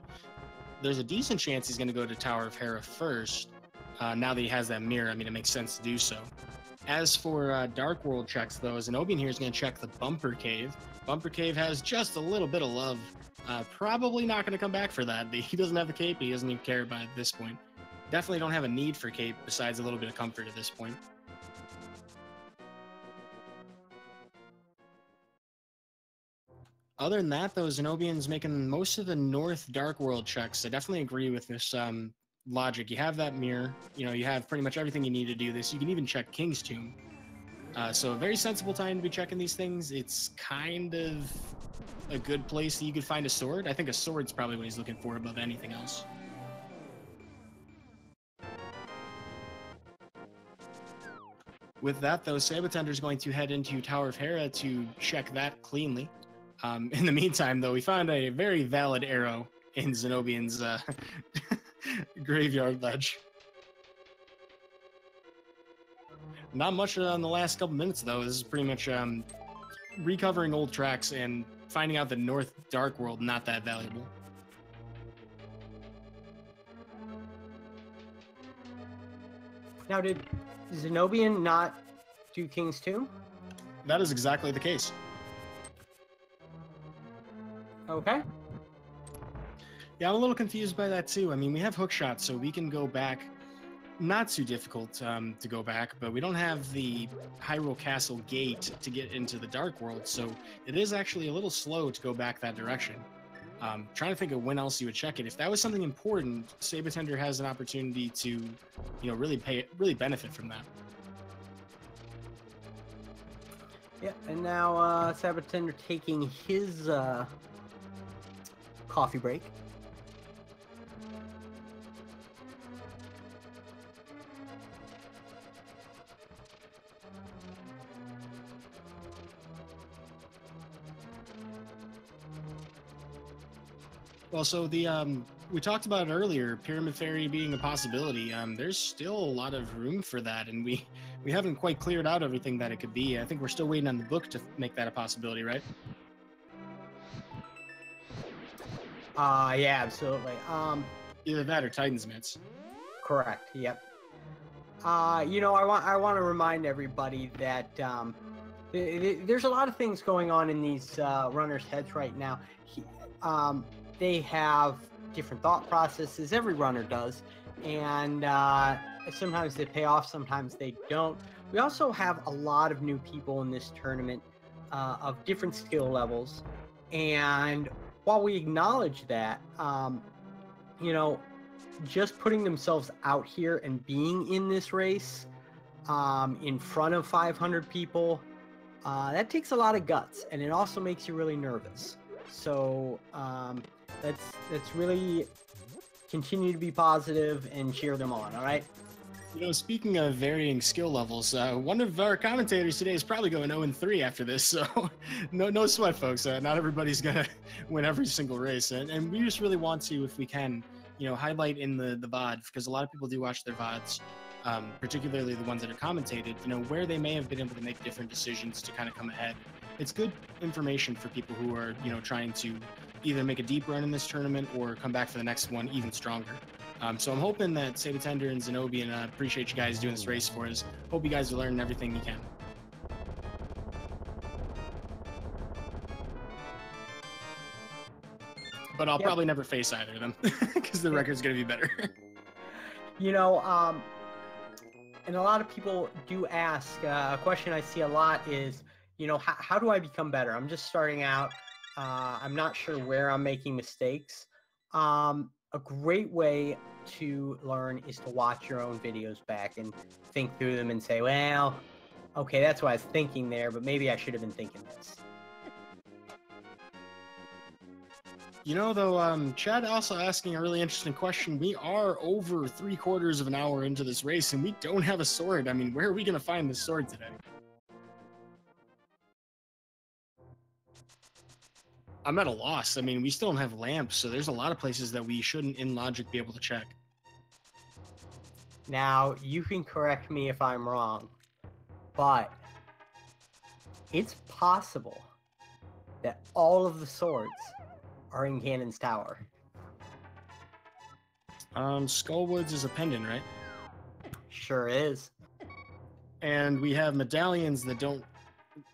there's a decent chance he's going to go to Tower of Hera first. Now that he has that mirror, I mean, it makes sense to do so. As for Dark World checks, though, zen0bian here is going to check the Bumper Cave. Bumper Cave has just a little bit of love. Probably not going to come back for that. He doesn't have the cape. He doesn't even care about it at this point. Definitely don't have a need for cape besides a little bit of comfort at this point. Other than that, though, zen0bian's making most of the North Dark World checks. I definitely agree with this logic. You have that mirror. You know, you have pretty much everything you need to do this. You can even check King's Tomb. So a very sensible time to be checking these things. It's kind of a good place that you could find a sword. I think a sword's probably what he's looking for above anything else. With that, though, sab0tender is going to head into Tower of Hera to check that cleanly. In the meantime, though, we found a very valid arrow in zen0bian's graveyard ledge. Not much on the last couple minutes, though. This is pretty much recovering old tracks and finding out the North Dark World not that valuable. Now, did zen0bian not do King's Tomb? That is exactly the case. Okay. Yeah, I'm a little confused by that too. I mean, we have hook shots, so we can go back. Not too difficult to go back, but we don't have the Hyrule Castle gate to get into the Dark World, so it is actually a little slow to go back that direction. Trying to think of when else you would check it. If that was something important, sab0tender has an opportunity to, really benefit from that. Yeah, and now sab0tender taking his coffee break. Well, so we talked about it earlier, Pyramid Fairy being a possibility. There's still a lot of room for that, and we haven't quite cleared out everything that it could be. I think we're still waiting on the book to make that a possibility, right? Yeah, absolutely. Either that or Titan's Mitts. Correct. Yep. I want to remind everybody that there's a lot of things going on in these runners' heads right now. They have different thought processes. Every runner does, and sometimes they pay off, sometimes they don't. We also have a lot of new people in this tournament of different skill levels, and while we acknowledge that, just putting themselves out here and being in this race in front of 500 people, that takes a lot of guts, and it also makes you really nervous. So let's really continue to be positive and cheer them on. All right. Speaking of varying skill levels, one of our commentators today is probably going 0-3 after this, so no sweat, folks. Not everybody's gonna win every single race, and we just really want to, if we can, highlight in the VOD, because a lot of people do watch their VODs, particularly the ones that are commentated, where they may have been able to make different decisions to kind of come ahead. It's good information for people who are, trying to either make a deep run in this tournament or come back for the next one even stronger. So I'm hoping that sab0tender and zen0bian, appreciate you guys doing this race for us. Hope you guys are learning everything you can. But I'll probably never face either of them because the record's going to be better. And a lot of people do ask, a question I see a lot is, how do I become better? I'm just starting out. I'm not sure where I'm making mistakes. A great way to learn is to watch your own videos back and think through them and say, well, okay, that's what I was thinking there, but maybe I should have been thinking this. Though, Chad also asking a really interesting question. We are over 3/4 of an hour into this race, and we don't have a sword. I mean, where are we going to find this sword today? I'm at a loss. I mean, we still don't have lamps, so there's a lot of places that we shouldn't, in logic, be able to check. Now, you can correct me if I'm wrong, but it's possible that all of the swords are in Ganon's Tower. Skullwoods is a pendant, right? Sure is. And we have medallions that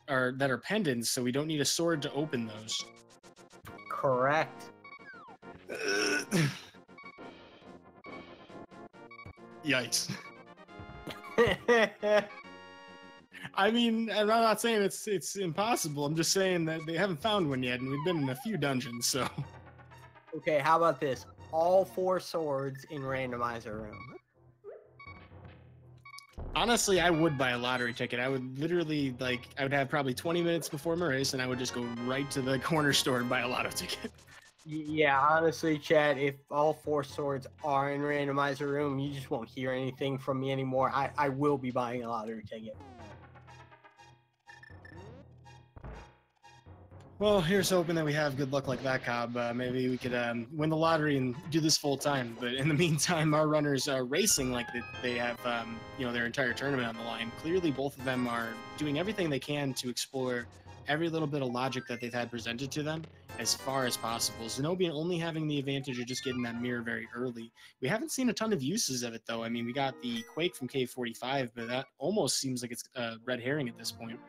are pendants, so we don't need a sword to open those. Correct. Yikes. I mean, I'm not saying it's impossible. I'm just saying that they haven't found one yet, and we've been in a few dungeons, so. Okay, how about this? All 4 swords in Randomizer room. Honestly, I would buy a lottery ticket. I would literally, I would have probably 20 minutes before my race, and I would just go right to the corner store and buy a lotto ticket. Yeah, honestly, Chad, if all 4 swords are in Randomizer room, you just won't hear anything from me anymore. I will be buying a lottery ticket. Well, here's hoping that we have good luck like that, Cobb. Maybe we could win the lottery and do this full time. But in the meantime, our runners are racing like they have, their entire tournament on the line. Clearly, both of them are doing everything they can to explore every little bit of logic that they've had presented to them as far as possible. zen0bian only having the advantage of just getting that mirror very early. We haven't seen a ton of uses of it, though. I mean, we got the Quake from Cave 45, but that almost seems like it's a red herring at this point.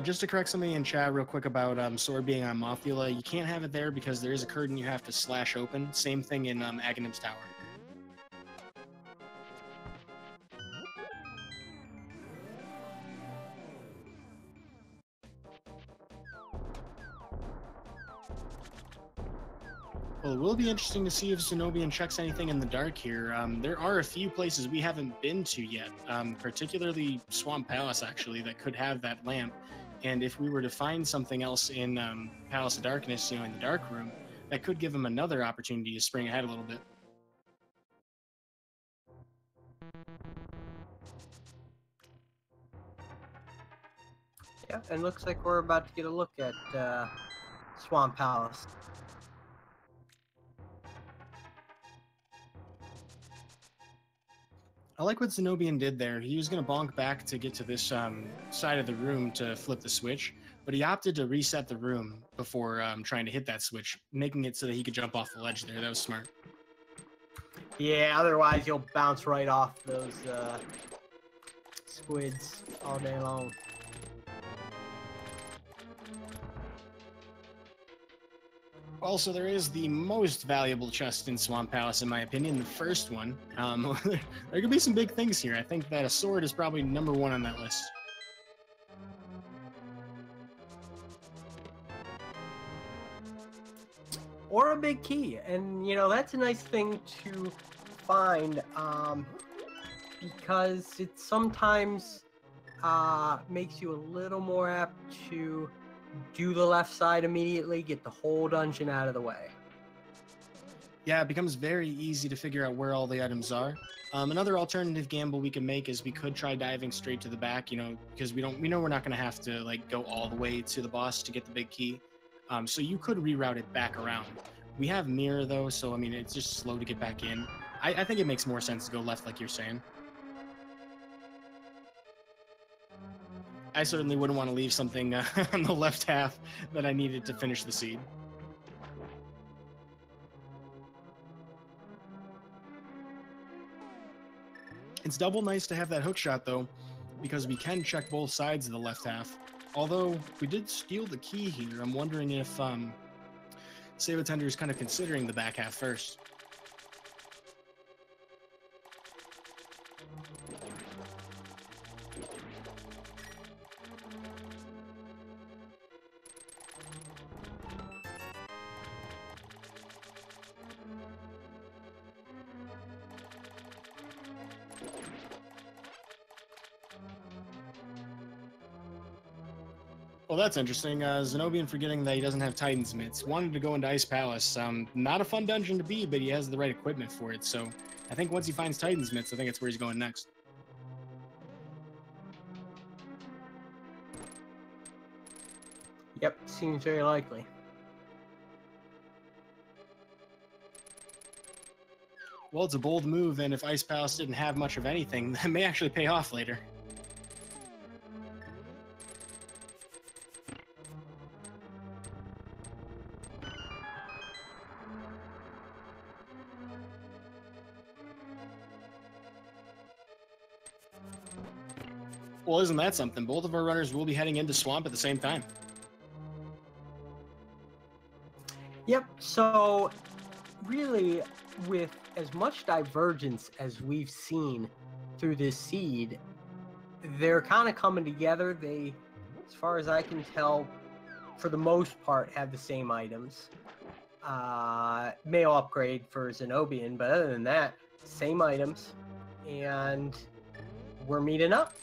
Just to correct something in chat real quick about sword being on Mothula, you can't have it there because there is a curtain you have to slash open. Same thing in Aghanim's Tower. Well, it will be interesting to see if zen0bian checks anything in the dark here. There are a few places we haven't been to yet, particularly Swamp Palace, actually, that could have that lamp. And if we were to find something else in Palace of Darkness, in the dark room, that could give him another opportunity to spring ahead a little bit. Yeah, and looks like we're about to get a look at Swamp Palace. I like what zen0bian did there. He was going to bonk back to get to this side of the room to flip the switch, but he opted to reset the room before trying to hit that switch, making it so that he could jump off the ledge there. That was smart. Yeah, otherwise you'll bounce right off those squids all day long. Also, there is the most valuable chest in Swamp Palace, in my opinion, the first one. There could be some big things here. I think that a sword is probably number one on that list. Or a big key, and that's a nice thing to find, because it sometimes makes you a little more apt to do the left side immediately, get the whole dungeon out of the way. Yeah, it becomes very easy to figure out where all the items are. Another alternative gamble we can make is we could try diving straight to the back, because we know we're not going to have to go all the way to the boss to get the big key. So you could reroute it back around. We have mirror though, so it's just slow to get back in. I think it makes more sense to go left, like you're saying. I certainly wouldn't want to leave something on the left half that I needed to finish the seed. It's double nice to have that hook shot though, because we can check both sides of the left half. Although we did steal the key here, I'm wondering if sab0tender is kind of considering the back half first. Well, that's interesting. zen0bian forgetting that he doesn't have Titan's Mitts. Wanted to go into Ice Palace. Not a fun dungeon to be, but he has the right equipment for it. So I think once he finds Titan's Mitts, I think that's where he's going next. Yep, seems very likely. Well, it's a bold move, and if Ice Palace didn't have much of anything, that may actually pay off later. Well, isn't that something? Both of our runners will be heading into Swamp at the same time. Yep, so really, with as much divergence as we've seen through this seed, they're kind of coming together. They, as far as I can tell, for the most part, have the same items. Male upgrade for zen0bian, but other than that, same items, and we're meeting up.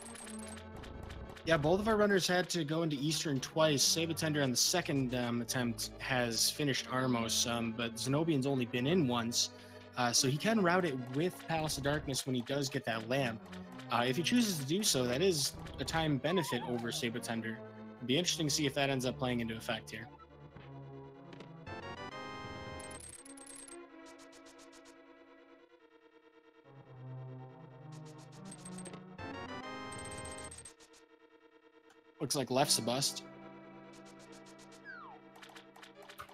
Yeah, both of our runners had to go into Eastern twice. sab0tender on the second attempt has finished Armos, but zen0bian's only been in once, so he can route it with Palace of Darkness when he does get that lamp. If he chooses to do so, that is a time benefit over sab0tender. It'd be interesting to see if that ends up playing into effect here. Looks like left's a bust.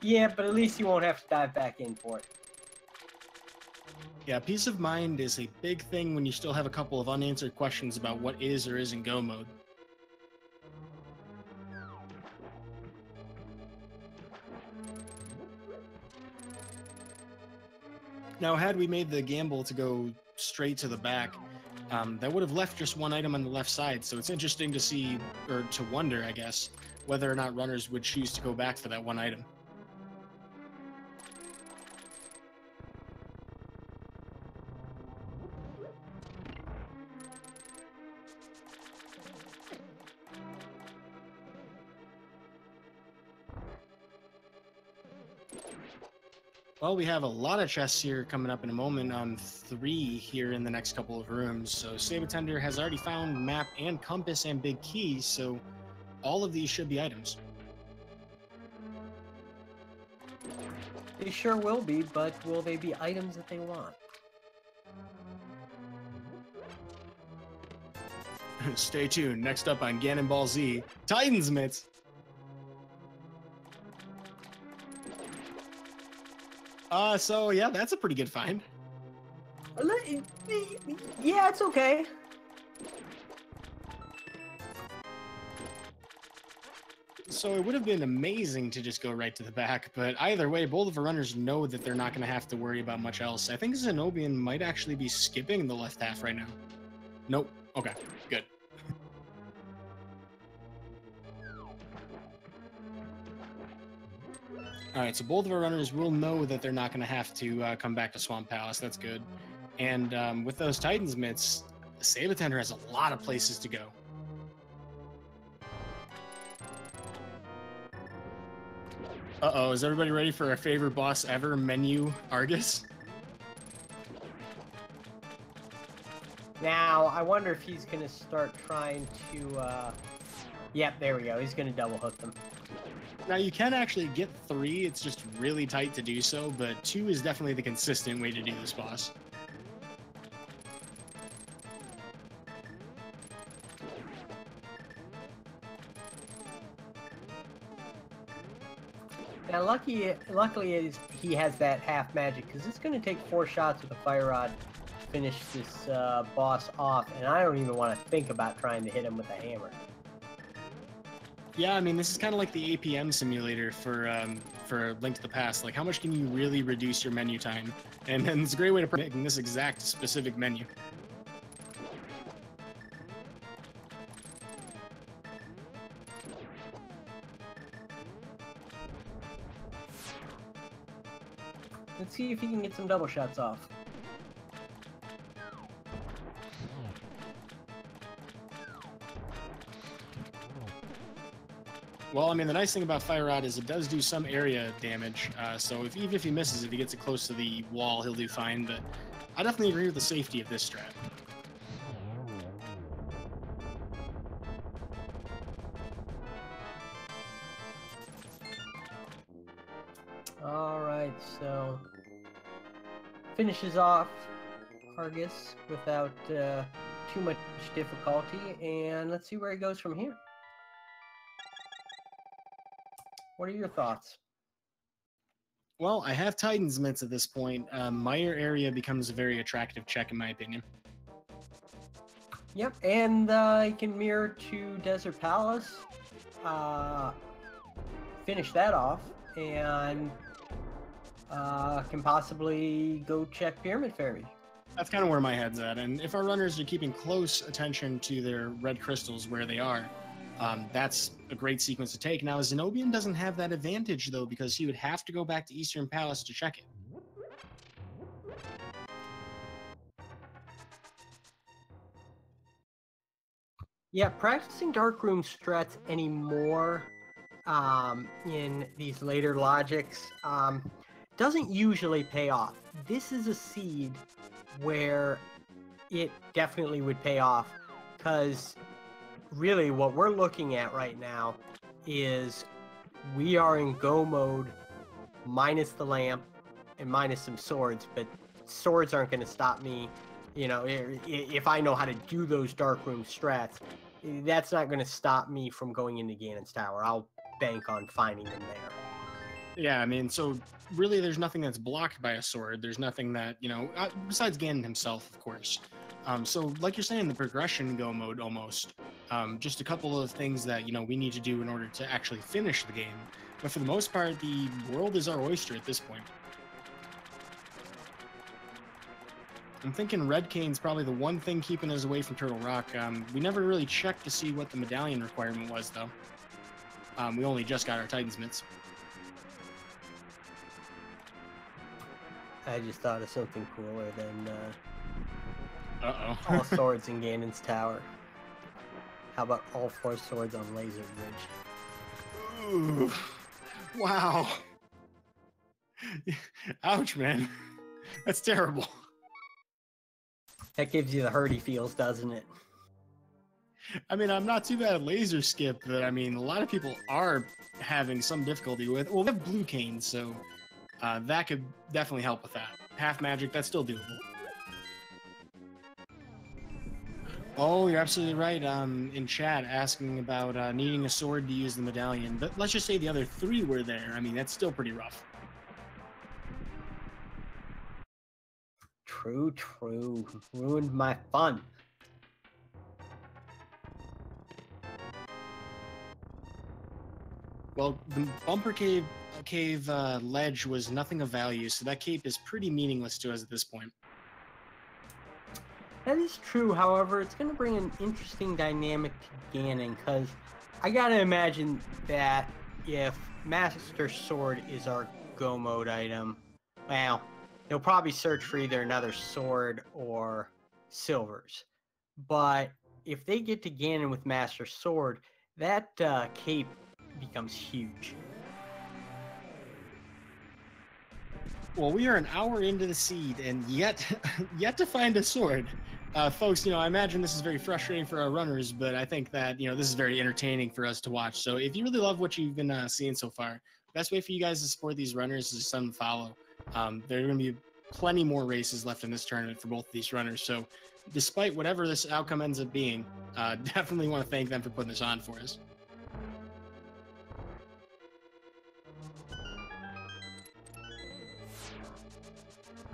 Yeah, but at least you won't have to dive back in for it. Yeah, peace of mind is a big thing when you still have a couple of unanswered questions about what is or isn't go mode. Now, had we made the gamble to go straight to the back, that would have left just one item on the left side. So it's interesting to see, or to wonder, I guess, whether or not runners would choose to go back for that one item. Well, we have a lot of chests here coming up in a moment on 3 here in the next couple of rooms. So sab0tender has already found map and compass and big keys, so all of these should be items. They sure will be, but will they be items that they want? Stay tuned. Next up on Ganon Ball Z, Titan's Mitts. So yeah, that's a pretty good find. Yeah, it's okay. So it would have been amazing to just go right to the back, but either way, both of our runners know that they're not going to have to worry about much else. I think zen0bian might actually be skipping the left half right now. Nope. Okay, good. All right, so both of our runners will know that they're not going to have to come back to Swamp Palace. That's good. And with those Titan's Mitts, sab0tender has a lot of places to go. Uh-oh, is everybody ready for our favorite boss ever, Menu Argus? Now, I wonder if he's going to start trying to... Yep, there we go. He's going to double hook them. Now, you can actually get 3. It's just really tight to do so, but 2 is definitely the consistent way to do this boss. Now, luckily he has that half magic, because it's going to take 4 shots with a fire rod to finish this boss off, and I don't even want to think about trying to hit him with a hammer. Yeah, I mean, this is kind of like the APM simulator for Link to the Past. Like, how much can you really reduce your menu time? And it's a great way to predict this exact specific menu. Let's see if he can get some double shots off. Well, I mean, the nice thing about Fire Rod is it does do some area damage, so even if he misses, if he gets it close to the wall, he'll do fine, but I definitely agree with the safety of this strat. Alright, so... finishes off Argus without too much difficulty, and let's see where he goes from here. What are your thoughts? Well, I have Titan's Mitts at this point. Mire area becomes a very attractive check, in my opinion. Yep, and you can mirror to Desert Palace, finish that off, and can possibly go check Pyramid Fairy. That's kind of where my head's at, and if our runners are keeping close attention to their red crystals where they are, that's a great sequence to take. Now, zen0bian doesn't have that advantage, though, because he would have to go back to Eastern Palace to check it. Yeah, practicing Darkroom strats anymore in these later logics doesn't usually pay off. This is a seed where it definitely would pay off, because really what we're looking at right now is we are in go mode minus the lamp and minus some swords, but swords aren't going to stop me. You know, if I know how to do those Darkroom strats, that's not going to stop me from going into Ganon's Tower. I'll bank on finding them there. Yeah, I mean, so really there's nothing that's blocked by a sword. There's nothing that, you know, besides Ganon himself, of course. So like you're saying, the progression go mode almost. Just a couple of things that, you know, we need to do in order to actually finish the game. But for the most part, the world is our oyster at this point. I'm thinking Red Cane's probably the one thing keeping us away from Turtle Rock. We never really checked to see what the medallion requirement was, though. We only just got our Titan's Mitts. I just thought of something cooler than Uh-oh. all swords in Ganon's Tower. How about all 4 swords on Laser Ridge? Ooh. Wow. Ouch, man. That's terrible. That gives you the hurdy feels, doesn't it? I mean, I'm not too bad at laser skip, but I mean, a lot of people are having some difficulty with. Well, we have blue cane, so that could definitely help with that. Half magic, that's still doable. Oh, you're absolutely right. In chat, asking about needing a sword to use the medallion, but let's just say the other 3 were there. I mean, that's still pretty rough. True. Ruined my fun. Well, the bumper cave ledge was nothing of value, so that cape is pretty meaningless to us at this point. That is true, however, it's going to bring an interesting dynamic to Ganon, because I gotta imagine that if Master Sword is our go mode item, well, they'll probably search for either another sword or silvers. But if they get to Ganon with Master Sword, that cape becomes huge. Well, we are an hour into the seed, and yet to find a sword. Folks, I imagine this is very frustrating for our runners, but I think that, this is very entertaining for us to watch. So if you really love what you've been seeing so far, the best way for you guys to support these runners is to send them follow. There are going to be plenty more races left in this tournament for both of these runners. So despite whatever this outcome ends up being, definitely want to thank them for putting this on for us.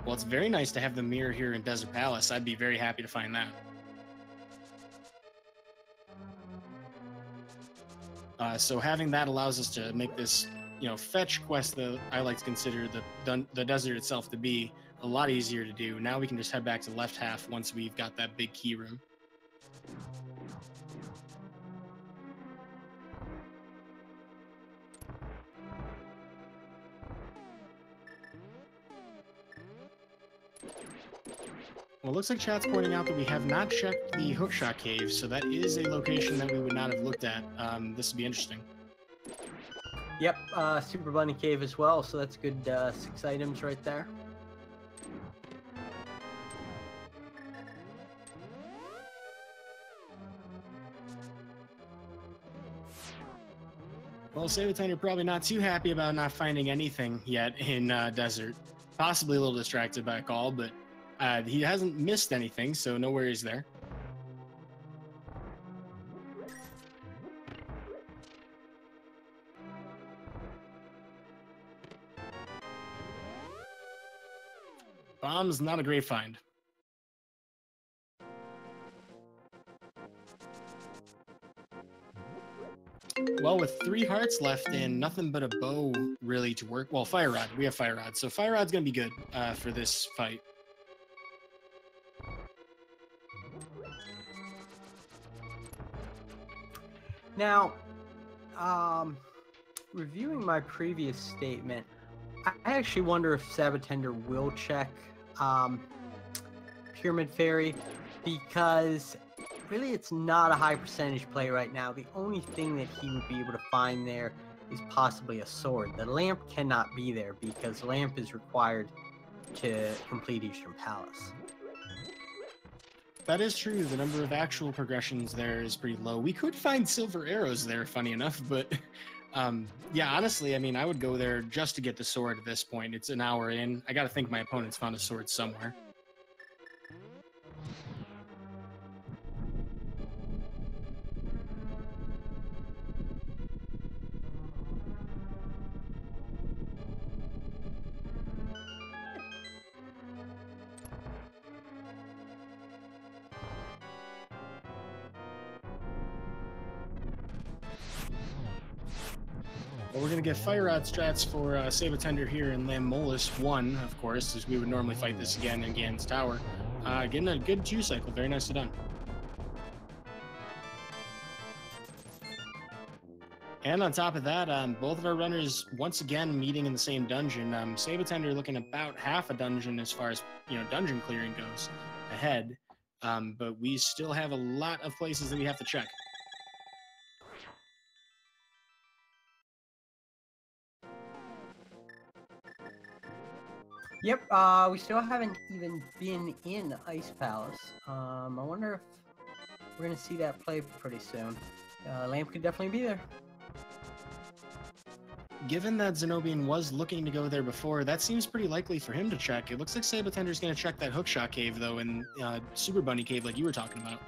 Well, it's very nice to have the mirror here in Desert Palace. I'd be very happy to find that. So having that allows us to make this, fetch quest that I like to consider the desert itself to be a lot easier to do. Now we can just head back to the left half once we've got that big key room. Well, it looks like chat's pointing out that we have not checked the Hookshot Cave, so that is a location that we would not have looked at. This would be interesting. Yep, Super Bunny Cave as well, so that's good 6 items right there. Well, sab0tender probably not too happy about not finding anything yet in Desert. Possibly a little distracted by a call, but he hasn't missed anything, so no worries there. Bomb's not a great find. Well, with 3 hearts left and nothing but a bow really to work. Well, Fire Rod. We have Fire Rod, so Fire Rod's going to be good for this fight. Now, reviewing my previous statement, I actually wonder if sab0tender will check Pyramid Fairy, because really it's not a high percentage play right now. The only thing that he would be able to find there is possibly a sword. The lamp cannot be there because lamp is required to complete Eastern Palace. That is true. The number of actual progressions there is pretty low. We could find silver arrows there, funny enough, but yeah, honestly, I mean, I would go there just to get the sword at this point. It's an hour in. I got to think my opponent's found a sword somewhere. Well, we're going to get Fire Rod strats for sab0tender here in Lamb Molus 1, of course, as we would normally fight this again in Ganon's Tower. Getting a good Q cycle. Very nicely done. And on top of that, both of our runners once again meeting in the same dungeon. sab0tender looking about half a dungeon as far as dungeon clearing goes ahead, but we still have a lot of places that we have to check. Yep, we still haven't even been in Ice Palace. I wonder if we're gonna see that play pretty soon. Lamp could definitely be there. Given that zen0bian was looking to go there before, that seems pretty likely for him to check. It looks like sab0tender's going to check that hookshot cave, though, in Super Bunny Cave like you were talking about.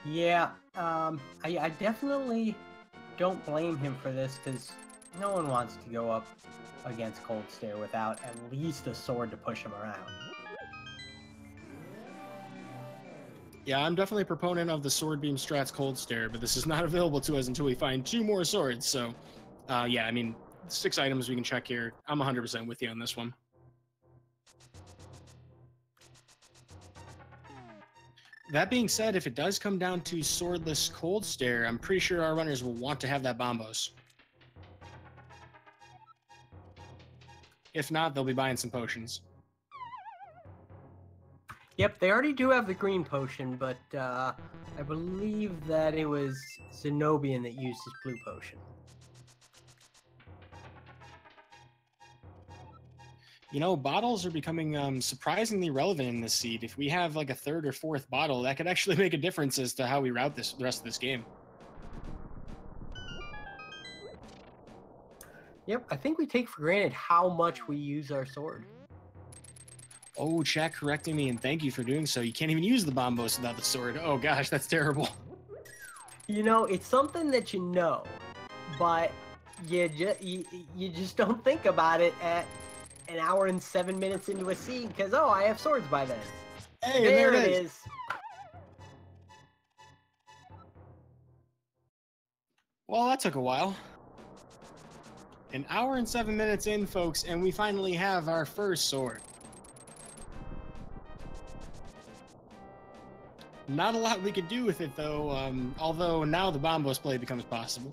Yeah, I definitely don't blame him for this, because no one wants to go up against Cold Stare without at least a sword to push him around. Yeah, I'm definitely a proponent of the Sword Beam Strats Cold Stare, but this is not available to us until we find 2 more swords, so... yeah, I mean, 6 items we can check here. I'm 100% with you on this one. That being said, if it does come down to swordless Cold Stare, I'm pretty sure our runners will want to have that Bombos. If not, they'll be buying some potions. Yep, they already do have the green potion, but I believe that it was zen0bian that used his blue potion. Bottles are becoming surprisingly relevant in this seed. If we have like a 3rd or 4th bottle, that could actually make a difference as to how we route the rest of this game. Yep, I think we take for granted how much we use our sword. Oh, chat correcting me, and thank you for doing so. You can't even use the Bombos without the sword. Oh gosh, that's terrible. It's something that you know, but you just don't think about it at an hour and 7 minutes into a seed, because, oh, I have swords by then. Hey, there it is. Well, that took a while. An hour and 7 minutes in, folks, and we finally have our first sword. Not a lot we could do with it, though, although now the Bombos play becomes possible.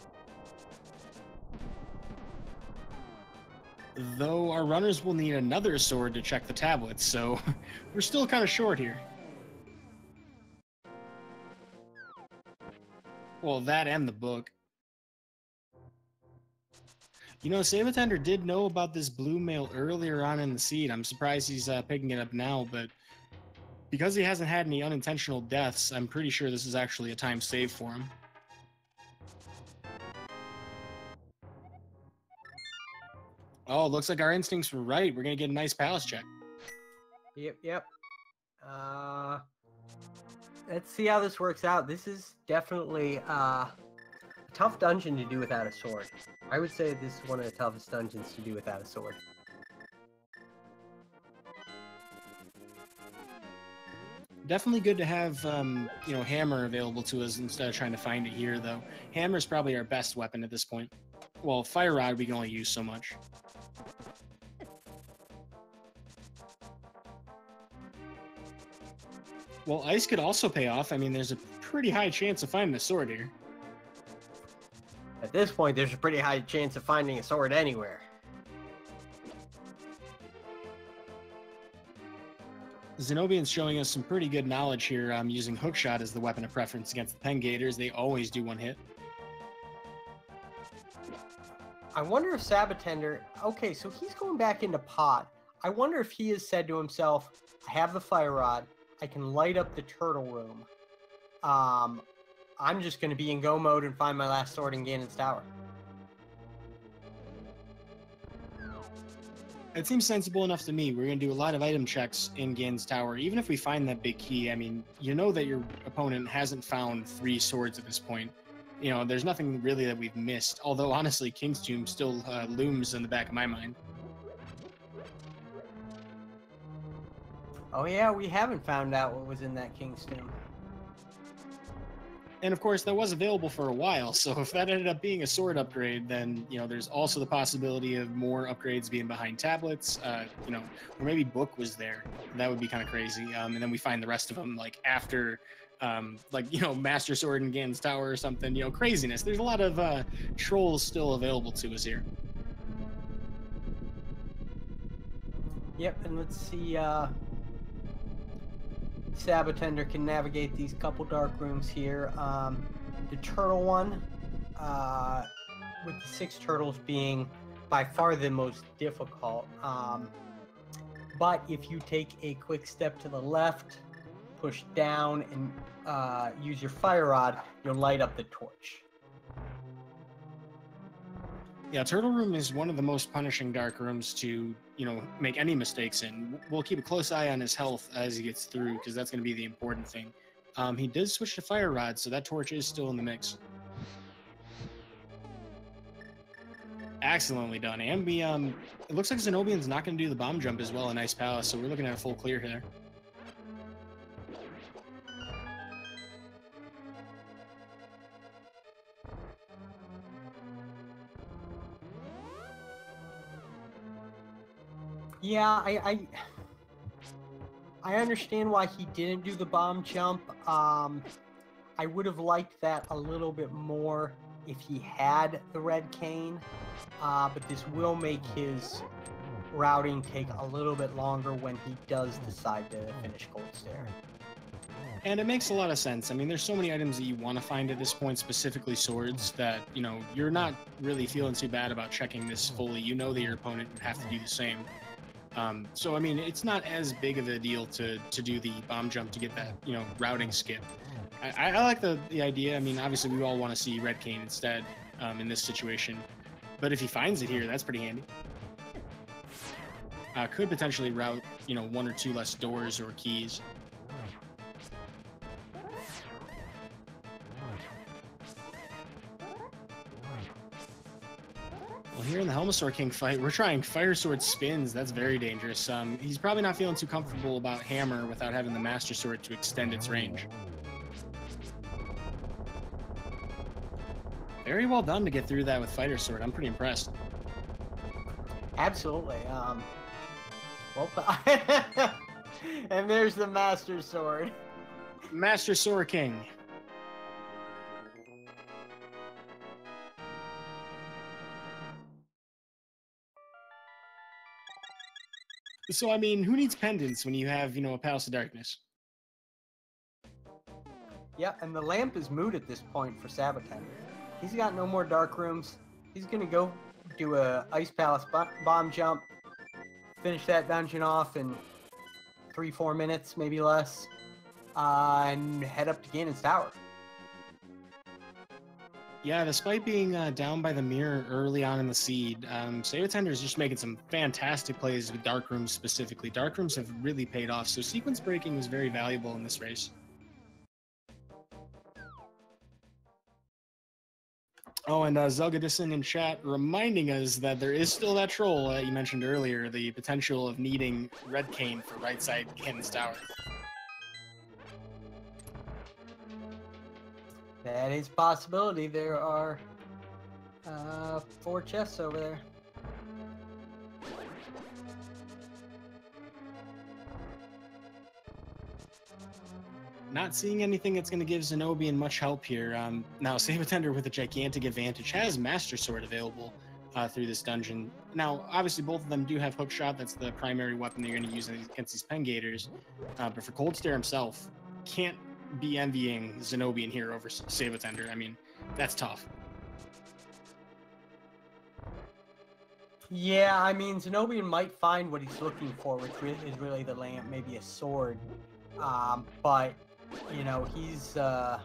Though our runners will need another sword to check the tablets, so we're still kind of short here. Well, that and the book. sab0tender did know about this blue mail earlier on in the seed. I'm surprised he's picking it up now, but because he hasn't had any unintentional deaths, I'm pretty sure this is actually a time save for him. Oh, looks like our instincts were right. We're going to get a nice palace check. Yep. Let's see how this works out. This is definitely a tough dungeon to do without a sword. I would say this is one of the toughest dungeons to do without a sword. Definitely good to have, Hammer available to us instead of trying to find it here, though. Hammer's probably our best weapon at this point. Well, Fire Rod we can only use so much. Well, Ice could also pay off. I mean, there's a pretty high chance of finding a sword here. At this point, there's a pretty high chance of finding a sword anywhere. zen0bian's showing us some pretty good knowledge here, using Hookshot as the weapon of preference against the Pengators. They always do one hit. I wonder if sab0tender... Okay, so he's going back into pot. I wonder if he has said to himself, I have the Fire Rod. I can light up the turtle room. I'm just going to be in go mode and find my last sword in Ganon's tower. It seems sensible enough to me. We're going to do a lot of item checks in Ganon's tower. Even if we find that big key, I mean, you know that your opponent hasn't found 3 swords at this point. There's nothing really that we've missed. Although, honestly, King's Tomb still looms in the back of my mind. Oh yeah, we haven't found out what was in that King's Tomb. And of course, that was available for a while. So if that ended up being a sword upgrade, then there's also the possibility of more upgrades being behind tablets. Or maybe book was there. That would be kind of crazy. And then we find the rest of them like after, Master Sword and Ganon's Tower or something. Craziness. There's a lot of trolls still available to us here. Yep, and let's see. sab0tender can navigate these couple dark rooms here. The turtle one, with the 6 turtles being by far the most difficult. But if you take a quick step to the left, push down, and use your fire rod, you'll light up the torch. Yeah, Turtle Room is one of the most punishing dark rooms to, make any mistakes in. We'll keep a close eye on his health as he gets through, because that's going to be the important thing. He does switch to Fire Rod, so that torch is still in the mix. Excellently done. And it looks like zen0bian's not going to do the bomb jump as well in Ice Palace, so we're looking at a full clear here. Yeah, I understand why he didn't do the bomb jump. I would have liked that a little bit more if he had the red cane, but this will make his routing take a little bit longer when he does decide to finish Gold Stair. And it makes a lot of sense. I mean, there's so many items that you want to find at this point, specifically swords, that, you're not really feeling too bad about checking this fully. You know that your opponent would have to do the same. So, I mean, it's not as big of a deal to do the bomb jump to get that, routing skip. I like the idea. I mean, obviously, we all want to see red cane instead in this situation. But if he finds it here, that's pretty handy. Could potentially route, 1 or 2 less doors or keys. Well, here in the Helmasaur King fight, we're trying Fire Sword spins. That's very dangerous. He's probably not feeling too comfortable about Hammer without having the Master Sword to extend its range. Very well done to get through that with Fighter Sword. I'm pretty impressed. Absolutely. Well, and there's the Master Sword. Master Sword King. So, I mean, who needs pendants when you have, a Palace of Darkness? Yeah, and the lamp is moot at this point for sab0tender. He's got no more dark rooms. He's going to go do a Ice Palace bomb jump, finish that dungeon off in 3-4 minutes, maybe less, and head up to Ganon's Tower. Yeah, despite being down by the mirror early on in the seed, sab0tender is just making some fantastic plays with Dark Rooms specifically. Dark Rooms have really paid off, so sequence breaking was very valuable in this race. Oh, and Zelgadison in chat reminding us that there is still that troll that you mentioned earlier, the potential of needing red cane for right side Ganon's Tower. That is a possibility. There are 4 chests over there. Not seeing anything that's going to give zen0bian much help here. Now, sab0tender with a gigantic advantage has Master Sword available through this dungeon. Now, obviously, both of them do have Hookshot. That's the primary weapon they're going to use against these Pen Gators. But for Cold Stair himself, can't be envying zen0bian here over sab0tender. I mean, that's tough. Yeah, I mean, zen0bian might find what he's looking for, which is really the lamp, maybe a sword. But, he's going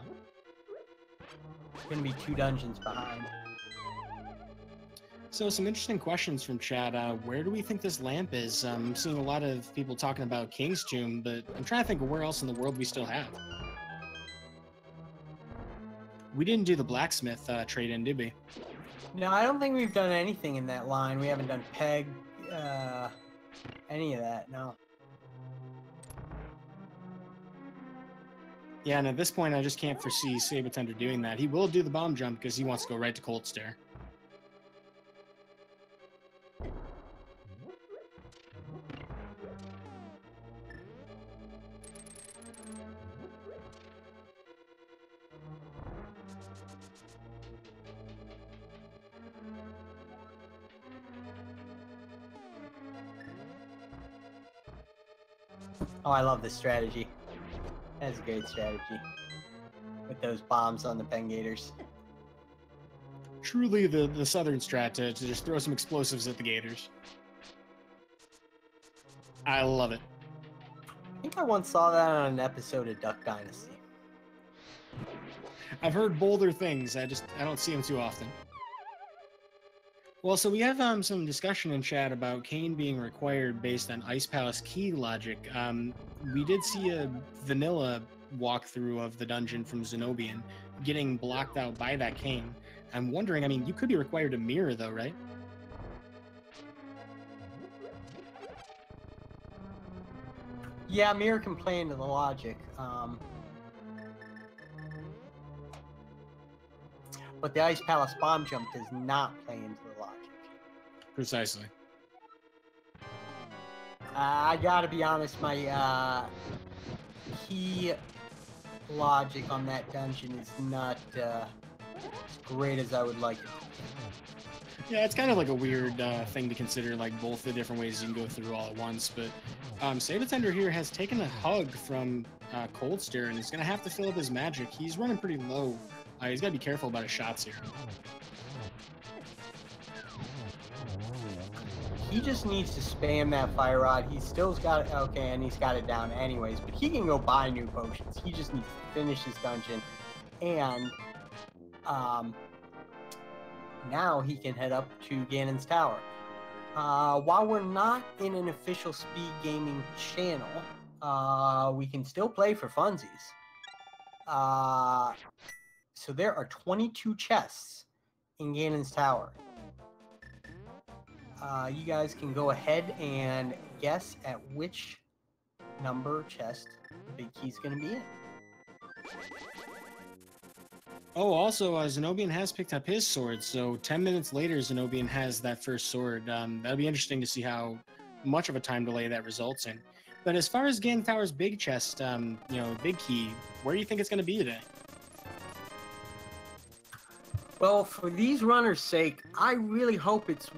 to be 2 dungeons behind. So some interesting questions from chat. Where do we think this lamp is? I'm seeing a lot of people talking about King's Tomb, but I'm trying to think of where else in the world we still have. We didn't do the blacksmith trade-in, did we? No, I don't think we've done anything in that line. We haven't done Peg, any of that, no. Yeah, and at this point, I just can't foresee sab0tender doing that. He will do the bomb jump because he wants to go right to Cold Stare. Oh, I love this strategy. That's a great strategy. With those bombs on the Pengators. Truly the southern strat to just throw some explosives at the Gators. I love it. I think I once saw that on an episode of Duck Dynasty. I've heard bolder things. I don't see them too often. Well, so we have some discussion in chat about Kain being required based on Ice Palace key logic. We did see a vanilla walkthrough of the dungeon from zen0bian getting blocked out by that Kain. I'm wondering, I mean, you could be required to mirror though, right? Yeah, mirror can play into the logic. But the Ice Palace bomb jump does not play into the logic. Precisely. I gotta be honest, my key logic on that dungeon is not as great as I would like it. Yeah, it's kind of like a weird thing to consider, like both the different ways you can go through all at once. But sab0tender here has taken a hug from Cold Stare and is going to have to fill up his magic. He's running pretty low. He's got to be careful about his shots here. He just needs to spam that fire rod. He still's got it. Okay, and he's got it down anyways. But he can go buy new potions. He just needs to finish his dungeon. And now he can head up to Ganon's Tower. While we're not in an official speed gaming channel, we can still play for funsies. So there are 22 chests in Ganon's Tower. You guys can go ahead and guess at which number chest the big key's going to be in. Oh, also, zen0bian has picked up his sword, so 10 minutes later, zen0bian has that first sword. That'll be interesting to see how much of a time delay that results in. But as far as Ganon Tower's big chest, big key, where do you think it's going to be today? Well, for these runners' sake, I really hope it's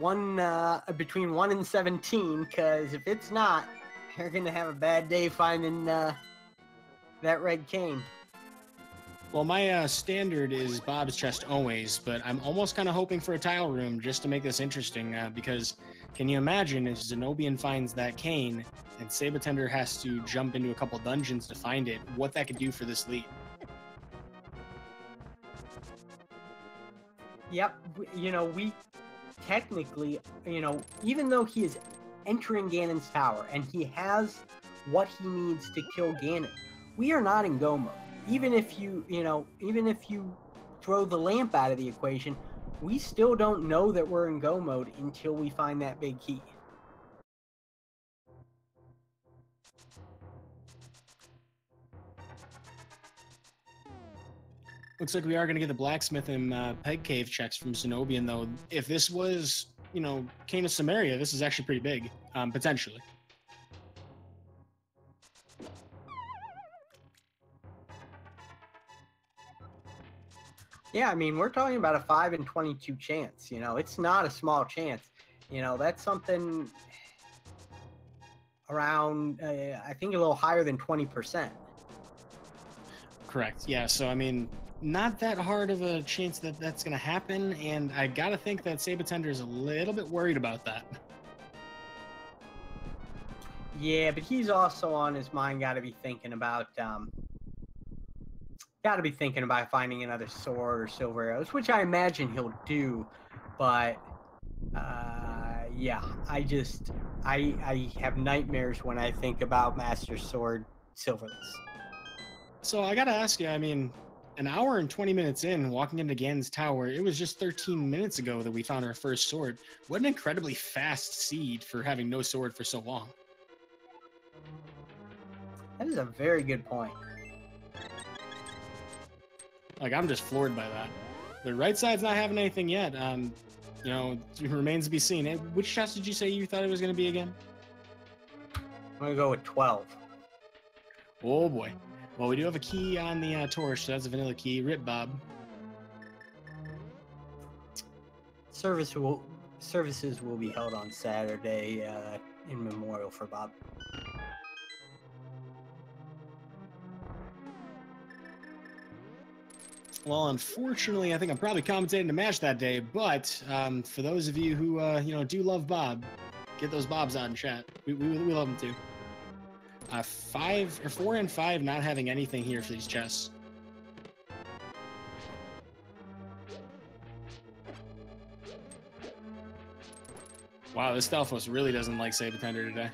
between 1 and 17, because if it's not, they're going to have a bad day finding that red cane. Well, my standard is Bob's chest always, but I'm almost kind of hoping for a tile room just to make this interesting, because can you imagine if zen0bian finds that cane and sab0tender has to jump into a couple dungeons to find it, what that could do for this lead? Yep, we technically, even though he is entering Ganon's Tower and he has what he needs to kill Ganon, we are not in go mode. Even if you throw the lamp out of the equation, we still don't know that we're in go mode until we find that big key. Looks like we are going to get the blacksmith and peg cave checks from zen0bian, though. If this was, Cane of Samaria, this is actually pretty big, potentially. Yeah, I mean, we're talking about a 5 in 22 chance. It's not a small chance. That's something around, I think, a little higher than 20%. Correct. Yeah. So, I mean, not that hard of a chance that that's going to happen. And I got to think that sab0tender is a little bit worried about that. Yeah, but he's also on his mind got to be thinking about finding another sword or silver arrows, which I imagine he'll do. But yeah, I have nightmares when I think about Master Sword silverless. So I got to ask you, I mean, an hour and 20 minutes in, walking into Ganon's Tower, it was just 13 minutes ago that we found our first sword. What an incredibly fast seed for having no sword for so long. That is a very good point. Like, I'm just floored by that. The right side's not having anything yet. You know, it remains to be seen. Which chest did you say you thought it was going to be again? I'm going to go with 12. Oh, boy. Well, we do have a key on the torch, so that's a vanilla key. Rip Bob. Services will be held on Saturday in memorial for Bob. Well, unfortunately, I think I'm probably commentating the match that day, but for those of you who, you know, do love Bob, get those Bobs out in chat. We love them too. 4 and 5 not having anything here for these chests. Wow, this Stelphos really doesn't like sab0tender today.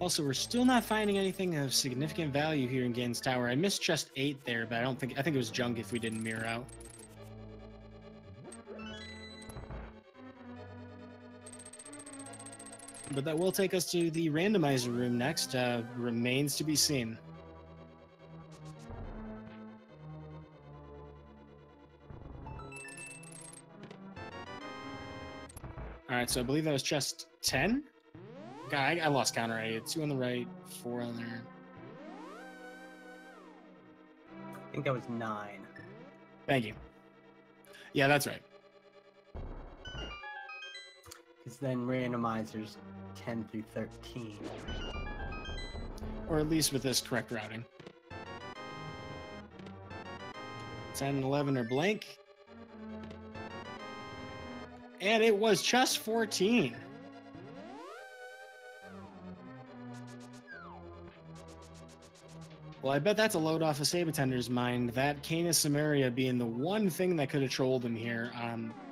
Also, we're still not finding anything of significant value here in Gain's Tower. I missed chest 8 there, but I think it was junk if we didn't mirror out. But that will take us to the randomizer room next. Remains to be seen. All right, so I believe that was chest 10. God, I lost count already. 2 on the right, 4 on there. I think that was 9. Thank you. Yeah, that's right. Because then randomizers 10 through 13. Or at least with this correct routing. 10 and 11 are blank. And it was chest 14. Well, I bet that's a load off of sab0tender's mind. That Canis Samaria being the one thing that could have trolled him here.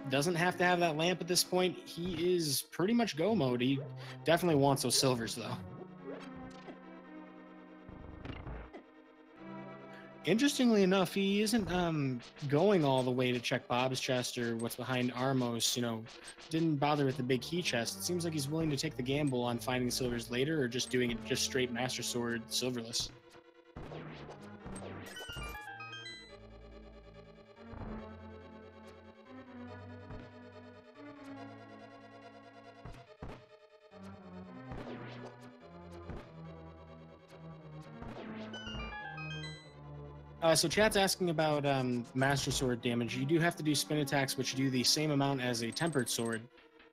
Doesn't have to have that lamp at this point. He is pretty much go mode. He definitely wants those silvers, though. Interestingly enough, he isn't going all the way to check Bob's chest or what's behind Armos. You know, didn't bother with the big key chest. It seems like he's willing to take the gamble on finding silvers later or just doing it just straight Master Sword silverless. So chat's asking about Master Sword damage. You do have to do spin attacks, which do the same amount as a Tempered Sword.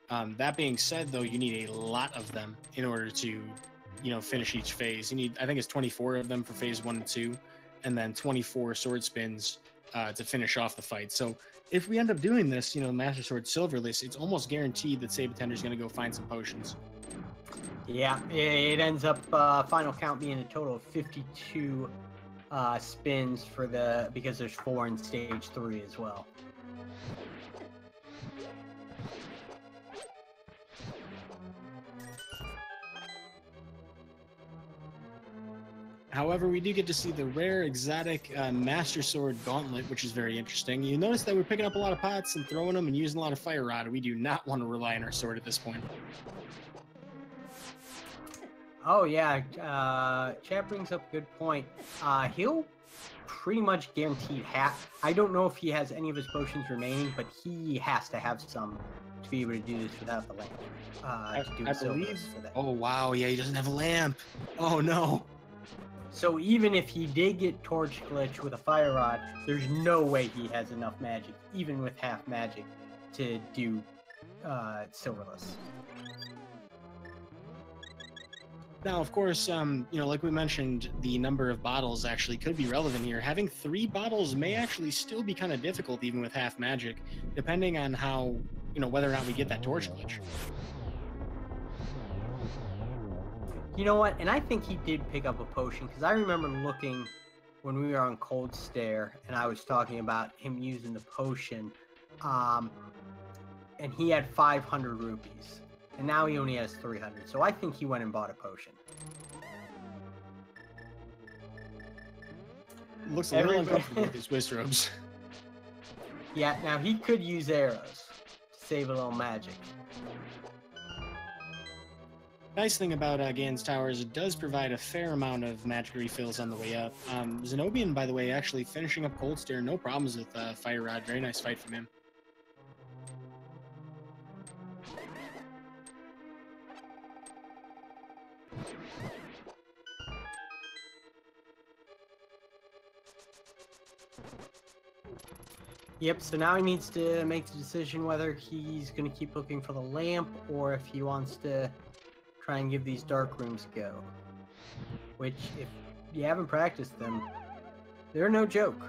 That being said, though, you need a lot of them in order to, you know, finish each phase. You need, I think it's 24 of them for phase 1 and 2, and then 24 sword spins to finish off the fight. So if we end up doing this, you know, Master Sword silverless, it's almost guaranteed that sab0tender's going to go find some potions. Yeah, it ends up final count being a total of 52 spins for because there's 4 in stage 3 as well. However, we do get to see the rare exotic Master Sword Gauntlet, which is very interesting. You notice that we're picking up a lot of pots and throwing them and using a lot of Fire Rod. We do not want to rely on our sword at this point. Oh yeah, chat brings up a good point. He'll pretty much guaranteed half. I don't know if he has any of his potions remaining, but he has to have some to be able to do this without the lamp. I believe. For that. Oh wow, yeah, he doesn't have a lamp. Oh no. So even if he did get Torch Glitch with a Fire Rod, there's no way he has enough magic, even with half magic, to do silverless. Now, of course, you know, like we mentioned, the number of bottles actually could be relevant here. Having 3 bottles may actually still be kind of difficult, even with half magic, depending on how, you know, whether or not we get that Torch Glitch. You know what? And I think he did pick up a potion, because I remember looking when we were on Cold Stare, and I was talking about him using the potion, and he had 500 rupees, and now he only has 300. So I think he went and bought a potion. Looks a little uncomfortable with his whiz robes. Yeah, now he could use arrows to save a little magic. Nice thing about Gan's Tower is it does provide a fair amount of magic refills on the way up. zen0bian, by the way, actually finishing up Cold Stare, no problems with Fire Rod. Very nice fight from him. Yep, so now he needs to make the decision whether he's going to keep looking for the lamp or if he wants to try and give these dark rooms a go. Which, if you haven't practiced them, they're no joke.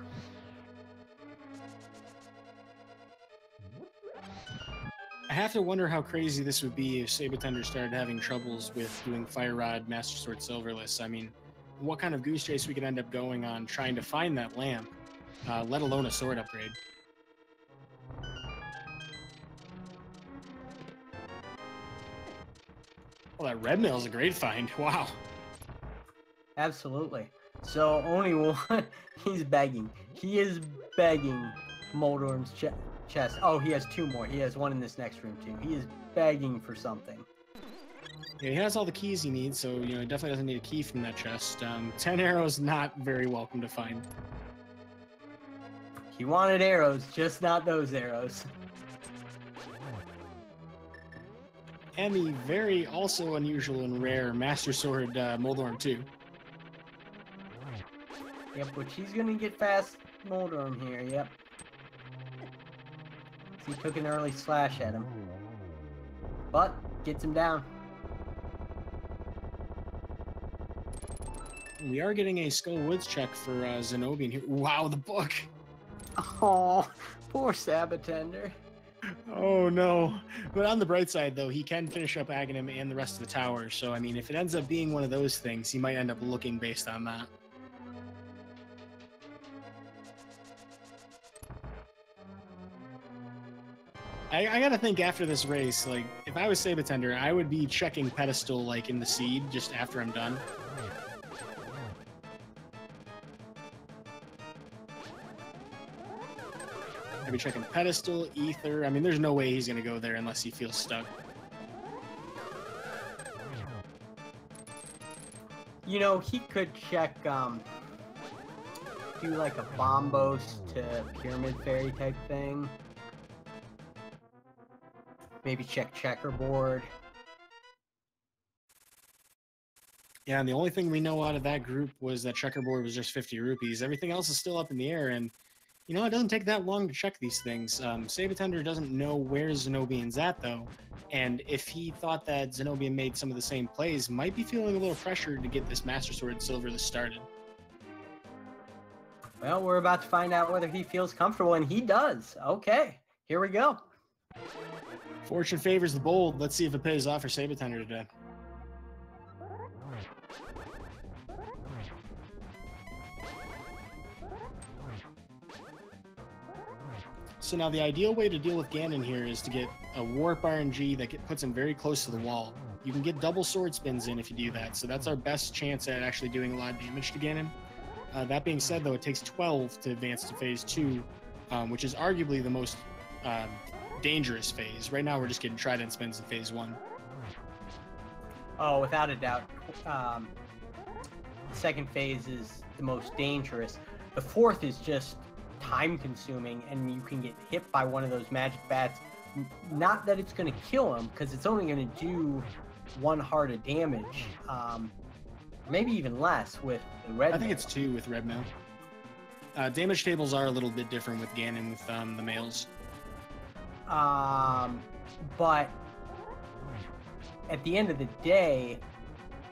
I have to wonder how crazy this would be if sab0tender started having troubles with doing Fire Rod, Master Sword, Silverless. I mean, what kind of goose chase we could end up going on trying to find that lamp, let alone a sword upgrade. Well, that red mail is a great find. Wow. Absolutely. So only one. He's begging. He is begging Moldorm's chest. Oh, he has two more. He has one in this next room too. He is begging for something. Yeah, he has all the keys he needs, so he definitely doesn't need a key from that chest. 10 arrows, not very welcome to find. He wanted arrows, just not those arrows. And the very also unusual and rare Master Sword Moldorm 2. Yep, which he's gonna get fast Moldorm here, yep. He took an early slash at him. But, gets him down. We are getting a Skull Woods check for zen0bian here. Wow, the book! Oh, poor sab0tender. Oh no. But on the bright side, though, he can finish up Aghanim and the rest of the tower. So, I mean, if it ends up being one of those things, he might end up looking based on that. I gotta think after this race, like, if I was sab0tender, I would be checking pedestal, like, in the seed just after I'm done. I'd be checking pedestal, ether. I mean, there's no way he's gonna go there unless he feels stuck. He could check, do like a Bombos to Pyramid Fairy type thing. Maybe check checkerboard. Yeah, and the only thing we know out of that group was that checkerboard was just 50 rupees. Everything else is still up in the air, and it doesn't take that long to check these things. sab0tender doesn't know where zen0bian's at, though, and if he thought that zen0bian made some of the same plays, might be feeling a little pressure to get this Master Sword Silverless started. Well, we're about to find out whether he feels comfortable, and he does. Okay, here we go. Fortune favors the bold. Let's see if it pays off for sab0tender today. So now the ideal way to deal with Ganon here is to get a Warp RNG that puts him very close to the wall. You can get double sword spins in if you do that, so that's our best chance at actually doing a lot of damage to Ganon. That being said, though, it takes 12 to advance to phase 2, which is arguably the most dangerous phase. Right now we're just getting trident spins in phase 1. Oh, without a doubt. The second phase is the most dangerous. The fourth is just time consuming, and you can get hit by one of those magic bats. Not that it's going to kill him, because it's only going to do 1 heart of damage. Maybe even less with the red. I think it's 2 with red mail. Damage tables are a little bit different with Ganon with the males. But at the end of the day,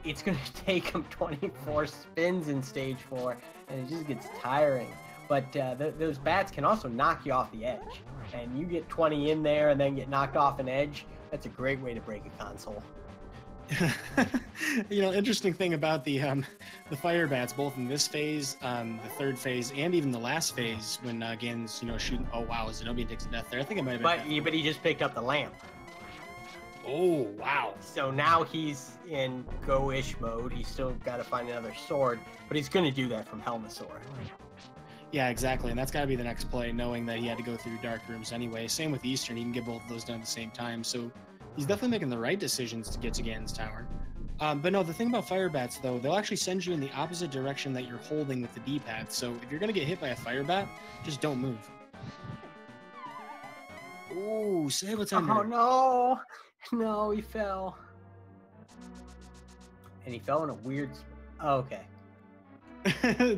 it's going to take him 24 spins in stage 4, and it just gets tiring. But those bats can also knock you off the edge, and you get 20 in there and then get knocked off an edge. That's a great way to break a console. You know, interesting thing about the fire bats, both in this phase, the third phase, and even the last phase, when Ganon's, you know, shooting. Oh wow, zen0bian takes a death there. I think it might have been. But he just picked up the lamp. Oh wow. So now he's in go-ish mode. He's still got to find another sword, but he's going to do that from Helmasaur. Yeah, exactly, and that's got to be the next play, knowing that he had to go through dark rooms anyway. Same with Eastern, he can get both of those done at the same time. So he's definitely making the right decisions to get to Ganon's tower. But no, the thing about fire bats, though, they'll actually send you in the opposite direction that you're holding with the D-pad. So if you're going to get hit by a fire bat, just don't move. Ooh, sab0tender. Oh, no. No, he fell. And he fell in a weird... Oh, okay.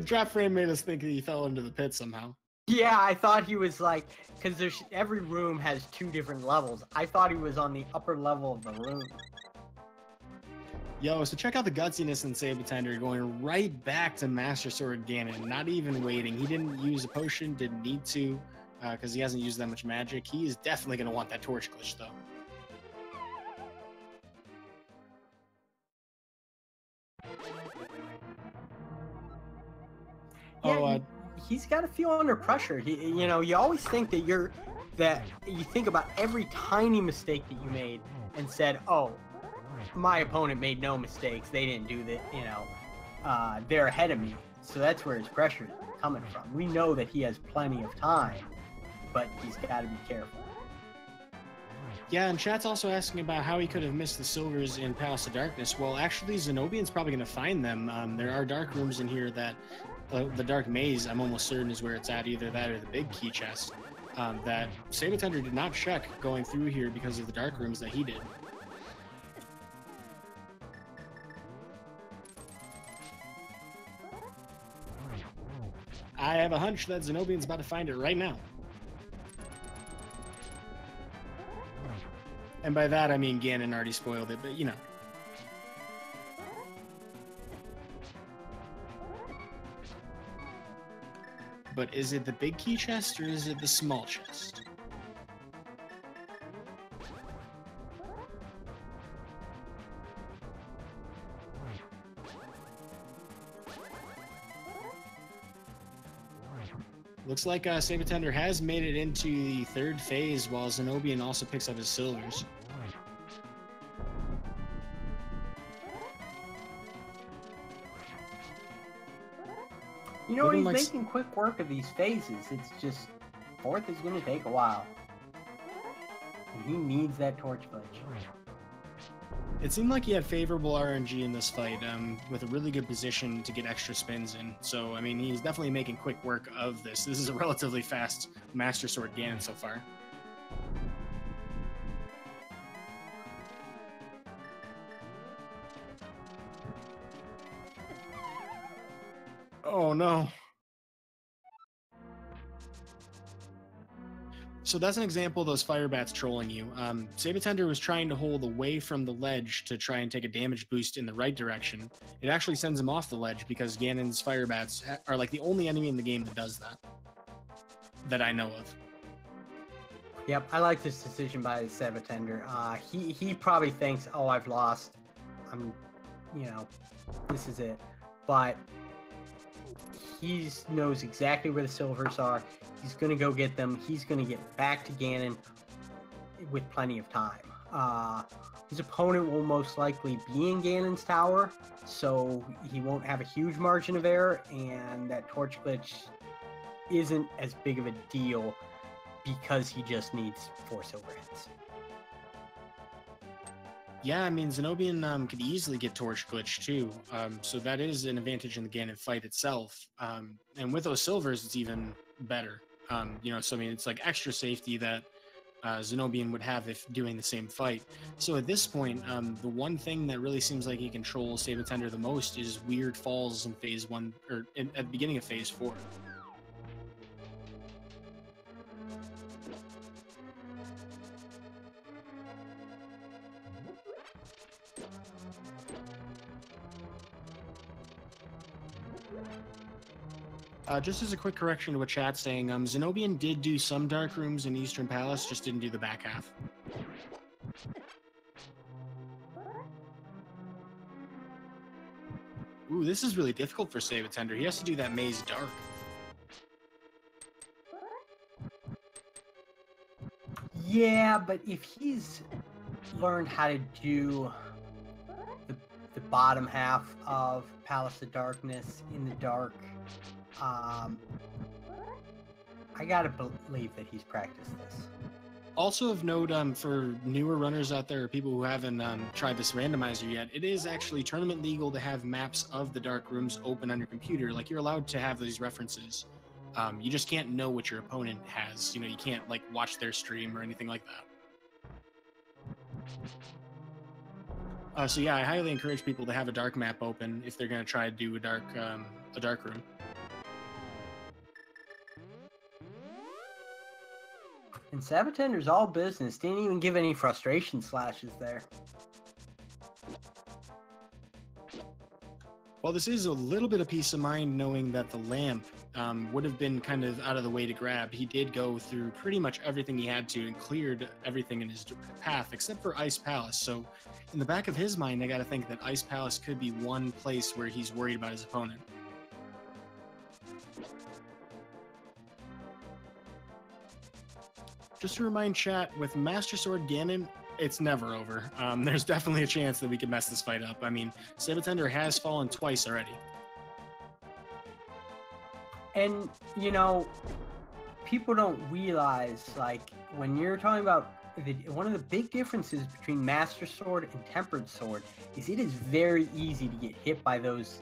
Drop frame made us think that he fell into the pit somehow. Yeah, I thought he was like... Because there's every room has 2 different levels. I thought he was on the upper level of the room. Yo, so check out the gutsiness in sab0tender, going right back to Master Sword Ganon, not even waiting. He didn't use a potion, didn't need to, because he hasn't used that much magic. He is definitely going to want that torch glitch, though. Yeah, he's got to feel under pressure. You know, you always think that you think about every tiny mistake that you made and said, oh, my opponent made no mistakes. They didn't do that, you know, they're ahead of me. So that's where his pressure is coming from. We know that he has plenty of time, but he's got to be careful. Yeah, and chat's also asking about how he could have missed the silvers in Palace of Darkness. Well, actually, zen0bian's probably going to find them. There are dark rooms in here that the dark maze, I'm almost certain, is where it's at, either that or the big key chest. That sab0tender did not check going through here because of the dark rooms that he did. I have a hunch that zen0bian's about to find it right now. And by that, I mean Ganon already spoiled it, but you know. But is it the big key chest or is it the small chest? Looks like sab0tender has made it into the third phase, while zen0bian also picks up his silvers. You know, he's making quick work of these phases. It's just, fourth is going to take a while. And he needs that torch glitch. It seemed like he had favorable RNG in this fight, with a really good position to get extra spins in. So, I mean, he's definitely making quick work of this. This is a relatively fast Master Sword Ganon so far. Oh, no. So that's an example of those fire bats trolling you. sab0tender was trying to hold away from the ledge to try and take a damage boost in the right direction. It actually sends him off the ledge because Ganon's fire bats are like the only enemy in the game that does that. That I know of. Yep, I like this decision by sab0tender. He probably thinks, oh, I've lost. You know, this is it. But he knows exactly where the silvers are. He's going to go get them. He's going to get back to Ganon with plenty of time. His opponent will most likely be in Ganon's tower, so he won't have a huge margin of error, and that torch glitch isn't as big of a deal because he just needs 4 silver hits. Yeah, I mean, zen0bian could easily get torch glitch too, so that is an advantage in the Ganon fight itself. And with those silvers, it's even better. You know, so I mean, it's like extra safety that zen0bian would have if doing the same fight. So at this point, the one thing that really seems like he controls sab0tender the most is weird falls in phase 1, or at the beginning of phase 4. Just as a quick correction to what chat's saying, zen0bian did do some dark rooms in Eastern Palace, just didn't do the back half. Ooh, this is really difficult for sab0tender. He has to do that maze dark. Yeah, but if he's learned how to do the bottom half of Palace of Darkness in the dark, I gotta believe that he's practiced this. Also of note, for newer runners out there, or people who haven't tried this randomizer yet, it is actually tournament legal to have maps of the dark rooms open on your computer. Like, you're allowed to have these references. You just can't know what your opponent has. You know, you can't like watch their stream or anything like that. So yeah, I highly encourage people to have a dark map open if they're going to try to do a dark room. And sab0tender's all business. Didn't even give any frustration slashes there. Well, this is a little bit of peace of mind knowing that the lamp would have been kind of out of the way to grab. He did go through pretty much everything he had to and cleared everything in his path except for Ice Palace. So in the back of his mind, I got to think that Ice Palace could be one place where he's worried about his opponent. Just to remind chat, with Master Sword Ganon, it's never over. There's definitely a chance that we could mess this fight up. I mean, sab0tender has fallen twice already. And, you know, people don't realize, like, when you're talking about one of the big differences between Master Sword and Tempered Sword is it is very easy to get hit by those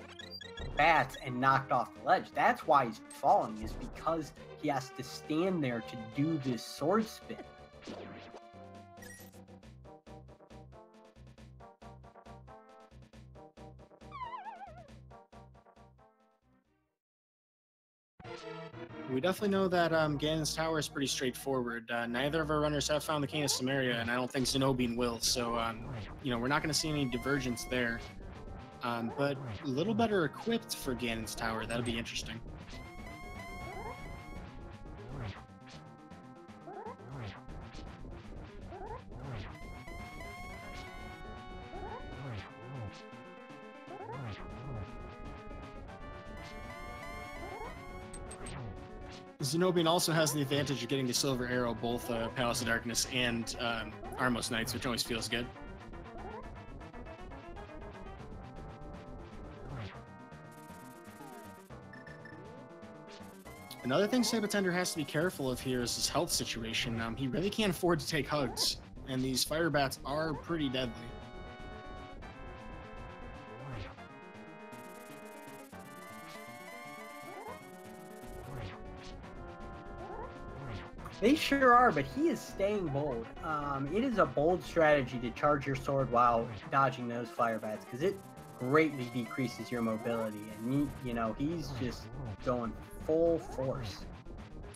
bats and knocked off the ledge. That's why he's falling, is because he has to stand there to do this sword spin. We definitely know that Ganon's Tower is pretty straightforward. Neither of our runners have found the Cane of Samaria, and I don't think zen0bian will. So, you know, we're not going to see any divergence there. But a little better equipped for Ganon's Tower. That'll be interesting. zen0bian also has the advantage of getting the Silver Arrow, both Palace of Darkness and Armos Knights, which always feels good. Another thing sab0tender has to be careful of here is his health situation. He really can't afford to take hugs, and these fire bats are pretty deadly. They sure are, but he is staying bold. It is a bold strategy to charge your sword while dodging those fire bats, because it greatly decreases your mobility, and you know, he's just going full force.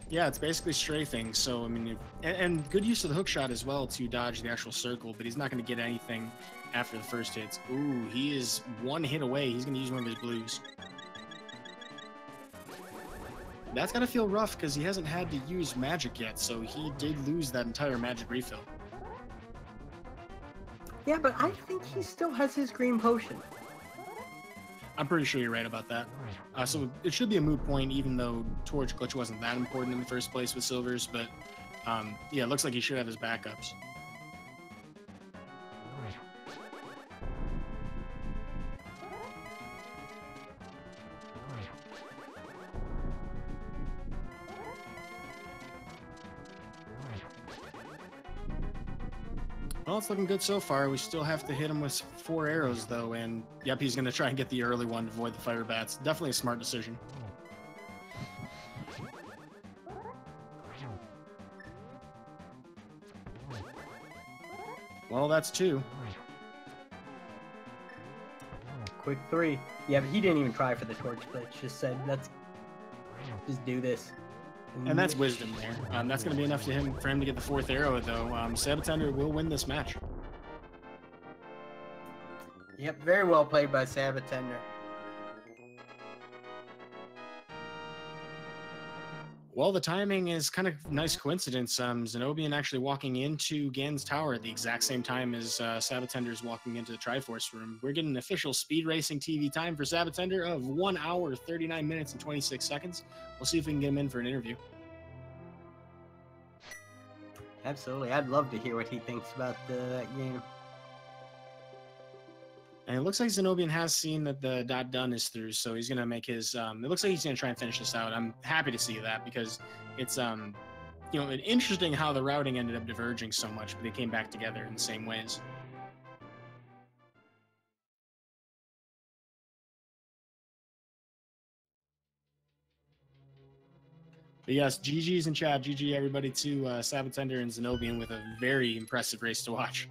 Yeah, it's basically strafing. So I mean, and good use of the hook shot as well to dodge the actual circle, but he's not going to get anything after the first hits. Ooh, he is one hit away. He's going to use one of his blues. That's got to feel rough because he hasn't had to use magic yet, so he did lose that entire magic refill. Yeah, but I think he still has his green potion. I'm pretty sure you're right about that. So it should be a moot point, even though Torch Glitch wasn't that important in the first place with Silvers, but yeah, it looks like he should have his backups. Well, it's looking good so far. We still have to hit him with 4 arrows, though, and yep, he's going to try and get the early one to avoid the fire bats. Definitely a smart decision. Well, that's 2. Quick 3. Yeah, but he didn't even try for the torch glitch. Just said, let's just do this. And that's wisdom there. That's going to be enough for him to get the 4th arrow, though. sab0tender will win this match. Yep, very well played by sab0tender. Well, the timing is kind of nice coincidence. zen0bian actually walking into Gan's tower at the exact same time as sab0tender is walking into the Triforce room. We're getting an official speed racing TV time for sab0tender of 1 hour, 39 minutes, and 26 seconds. We'll see if we can get him in for an interview. Absolutely. I'd love to hear what he thinks about that game. And it looks like zen0bian has seen that the .done is through, so he's going to make his... it looks like he's going to try and finish this out. I'm happy to see that because it's, you know, interesting how the routing ended up diverging so much, but they came back together in the same ways. But yes, GG's in chat. GG everybody to sab0tender and zen0bian with a very impressive race to watch.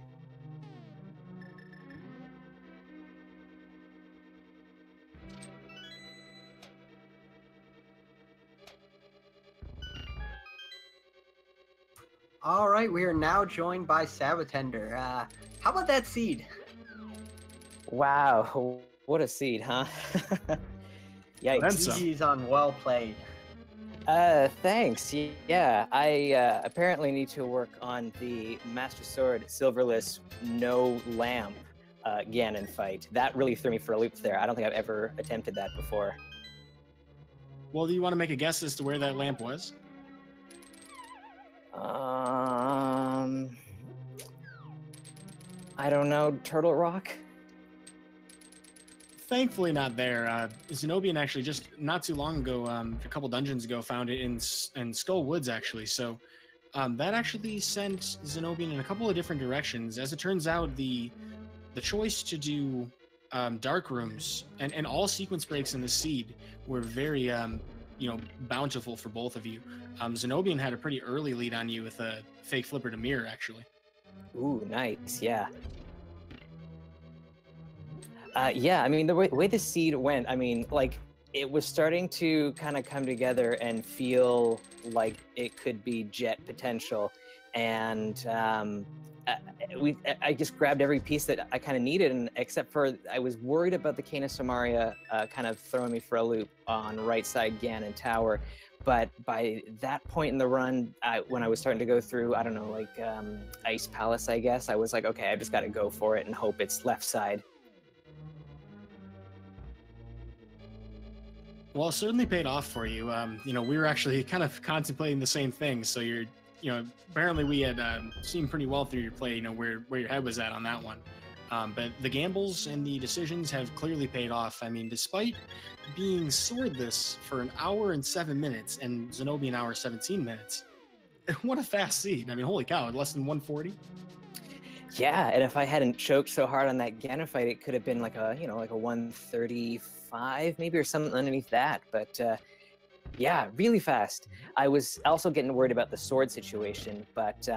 All right, we are now joined by sab0tender. How about that seed? Wow, what a seed, huh? Yikes. GG's on well played. Thanks. Yeah, I apparently need to work on the Master Sword Silverless No Lamp Ganon fight. That really threw me for a loop there. I don't think I've ever attempted that before. Well, do you want to make a guess as to where that lamp was? I don't know, Turtle Rock? Thankfully not there. zen0bian actually just not too long ago, a couple dungeons ago, found it in Skull Woods, actually. So that actually sent zen0bian in a couple of different directions. As it turns out, the choice to do dark rooms and all sequence breaks in the seed were very you know, bountiful for both of you. zen0bian had a pretty early lead on you with a fake flipper to mirror, actually. Ooh, nice, yeah. Yeah, I mean, the way the seed went, I mean, like, it was starting to kind of come together and feel like it could be jet potential. And I just grabbed every piece that I kind of needed, and except for I was worried about the Cane of Somaria kind of throwing me for a loop on right side Ganon Tower. But by that point in the run, when I was starting to go through, I don't know, like Ice Palace, I guess, I was like, okay, I just got to go for it and hope it's left side. Well, it certainly paid off for you. You know, we were actually kind of contemplating the same thing. So you're, you know, apparently we had seen pretty well through your play, you know, where your head was at on that one. But the gambles and the decisions have clearly paid off. I mean, despite being swordless for 1 hour and 7 minutes and zen0bian 1 hour 17 minutes, what a fast seed. I mean, holy cow, less than 140. Yeah, and if I hadn't choked so hard on that Ganon fight, it could have been like a, you know, like a 135 maybe, or something underneath that. But yeah, really fast. I was also getting worried about the sword situation, but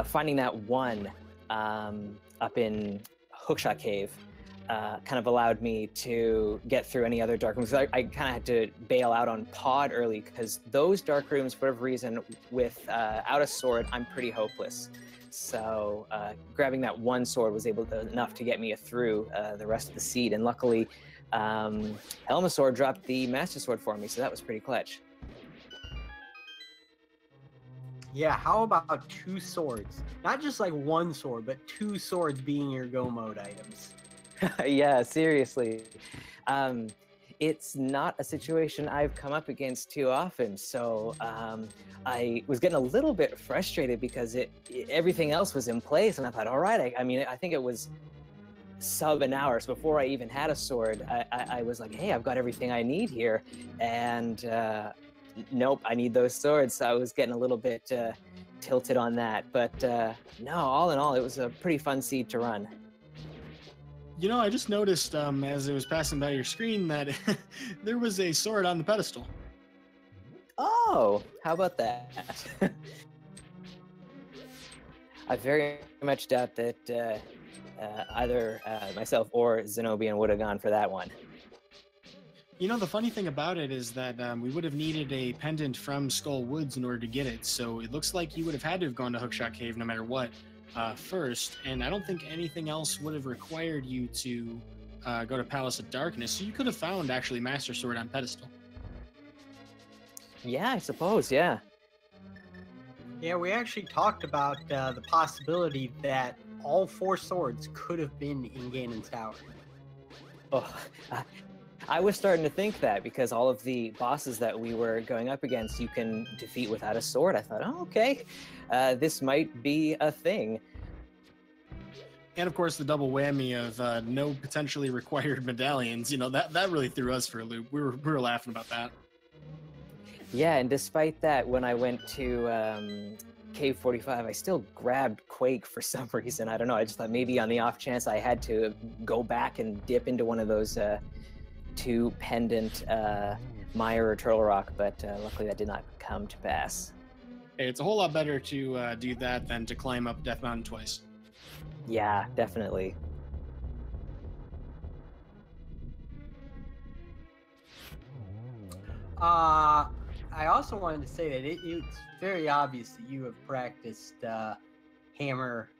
finding that one up in Hookshot Cave kind of allowed me to get through any other dark rooms. I kind of had to bail out on Pod early because those dark rooms, for whatever reason, without a sword, I'm pretty hopeless. So grabbing that one sword was enough to get me through the rest of the seed. And luckily, Helmasaur dropped the Master Sword for me, so that was pretty clutch. Yeah, how about 2 swords? Not just like 1 sword, but 2 swords being your go mode items. Yeah, seriously. It's not a situation I've come up against too often, so I was getting a little bit frustrated because everything else was in place, and I thought, all right, I mean, I think it was sub an hour, so before I even had a sword, I was like, hey, I've got everything I need here, and nope, I need those swords. So I was getting a little bit tilted on that, but no, all in all, it was a pretty fun seed to run. You know, I just noticed as it was passing by your screen that there was a sword on the pedestal. Oh, how about that? I very much doubt that either myself or zen0bian would have gone for that one. You know, the funny thing about it is that we would have needed a pendant from Skull Woods in order to get it, so it looks like you would have had to have gone to Hookshot Cave no matter what first, and I don't think anything else would have required you to go to Palace of Darkness, so you could have found actually Master Sword on pedestal. Yeah, I suppose. Yeah. Yeah, we actually talked about the possibility that all 4 swords could have been in Ganon's tower. Oh, I was starting to think that because all of the bosses that we were going up against, you can defeat without a sword. I thought, oh, okay, this might be a thing. And of course, the double whammy of no potentially required medallions. You know, that really threw us for a loop. We were laughing about that. Yeah, and despite that, when I went to Cave 45, I still grabbed Quake for some reason. I don't know. I just thought maybe on the off chance I had to go back and dip into one of those 2 pendant Mire or Turtle Rock, but luckily that did not come to pass. Hey, it's a whole lot better to do that than to climb up Death Mountain twice. Yeah, definitely. I also wanted to say that it's very obvious that you have practiced hammer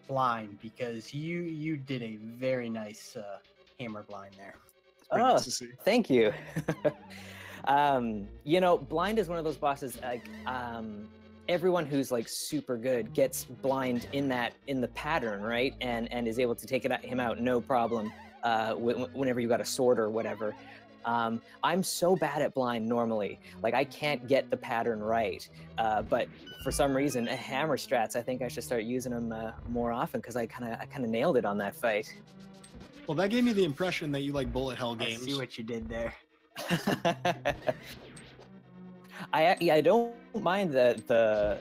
blind, because you did a very nice hammer blind there. Oh, Nice to see. thank you. You know, blind is one of those bosses, like, everyone who's like super good gets blind in the pattern, right? And is able to take him out no problem whenever you got a sword or whatever. I'm so bad at blind normally, like I can't get the pattern right. But for some reason, hammer strats, I think I should start using them more often, because I kind of nailed it on that fight. Well, that gave me the impression that you like bullet hell games. I see what you did there. I don't mind the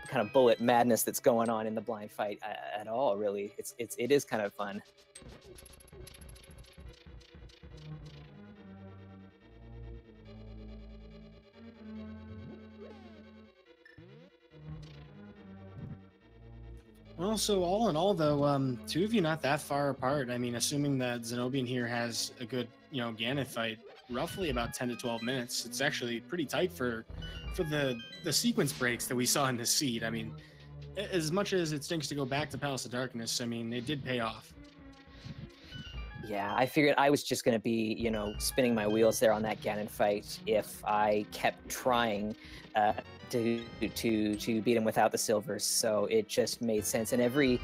kind of bullet madness that's going on in the blind fight at all. Really, it is kind of fun. Well, so all in all, though, 2 of you not that far apart. I mean, assuming that zen0bian here has a good, Ganon fight, roughly about 10 to 12 minutes. It's actually pretty tight for the sequence breaks that we saw in this seed. I mean, as much as it stinks to go back to Palace of Darkness, I mean, it did pay off. Yeah, I figured I was just going to be, spinning my wheels there on that Ganon fight if I kept trying to beat him without the silvers. So it just made sense. And every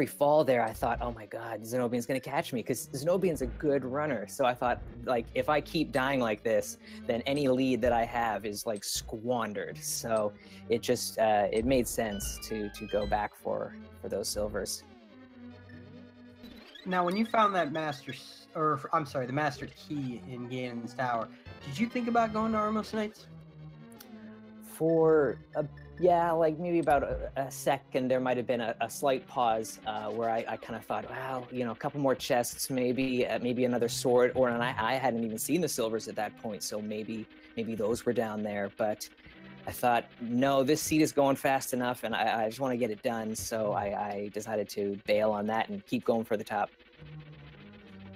fall there, I thought, oh my God, zen0bian's going to catch me, because zen0bian's a good runner. So I thought, like, if I keep dying like this, then any lead that I have is like squandered. So it just it made sense to go back for those silvers. Now, when you found that the master key in Ganon's tower, did you think about going to Armos Knights? Yeah, like maybe about a second, there might have been a slight pause where I kind of thought, wow, a couple more chests, maybe another sword, and I hadn't even seen the silvers at that point, so maybe those were down there. But I thought, no, this seed is going fast enough, and I just want to get it done, so I decided to bail on that and keep going for the top.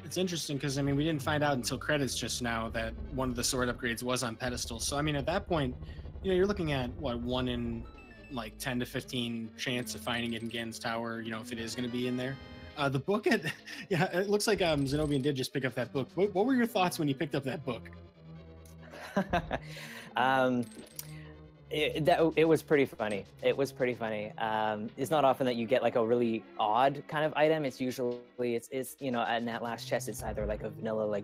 It's interesting because, I mean, we didn't find out until credits just now that one of the sword upgrades was on pedestal. So, I mean, at that point, you're looking at, what, 1 in, like, 10 to 15 chance of finding it in Ganon's tower, if it is going to be in there. The book, yeah, it looks like zen0bian did just pick up that book. What were your thoughts when you picked up that book? It was pretty funny. It was pretty funny. It's not often that you get like a really odd kind of item. It's usually it's in that last chest, it's either like a vanilla like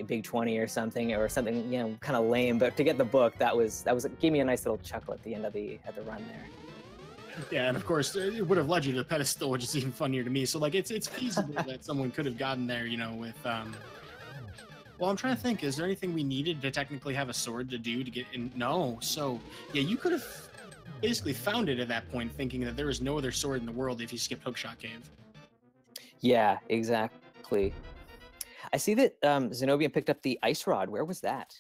big 20 or something kind of lame. But to get the book, that gave me a nice little chuckle at the end of the run there. Yeah, and of course it would have led you to the pedestal, which is even funnier to me. So like it's feasible that someone could have gotten there, with Well, I'm trying to think, is there anything we needed to technically have a sword to do to get in? No. So, yeah, you could have basically found it at that point, thinking that there was no other sword in the world if you skipped Hookshot Cave. Yeah, exactly. I see that zen0bian picked up the ice rod. Where was that?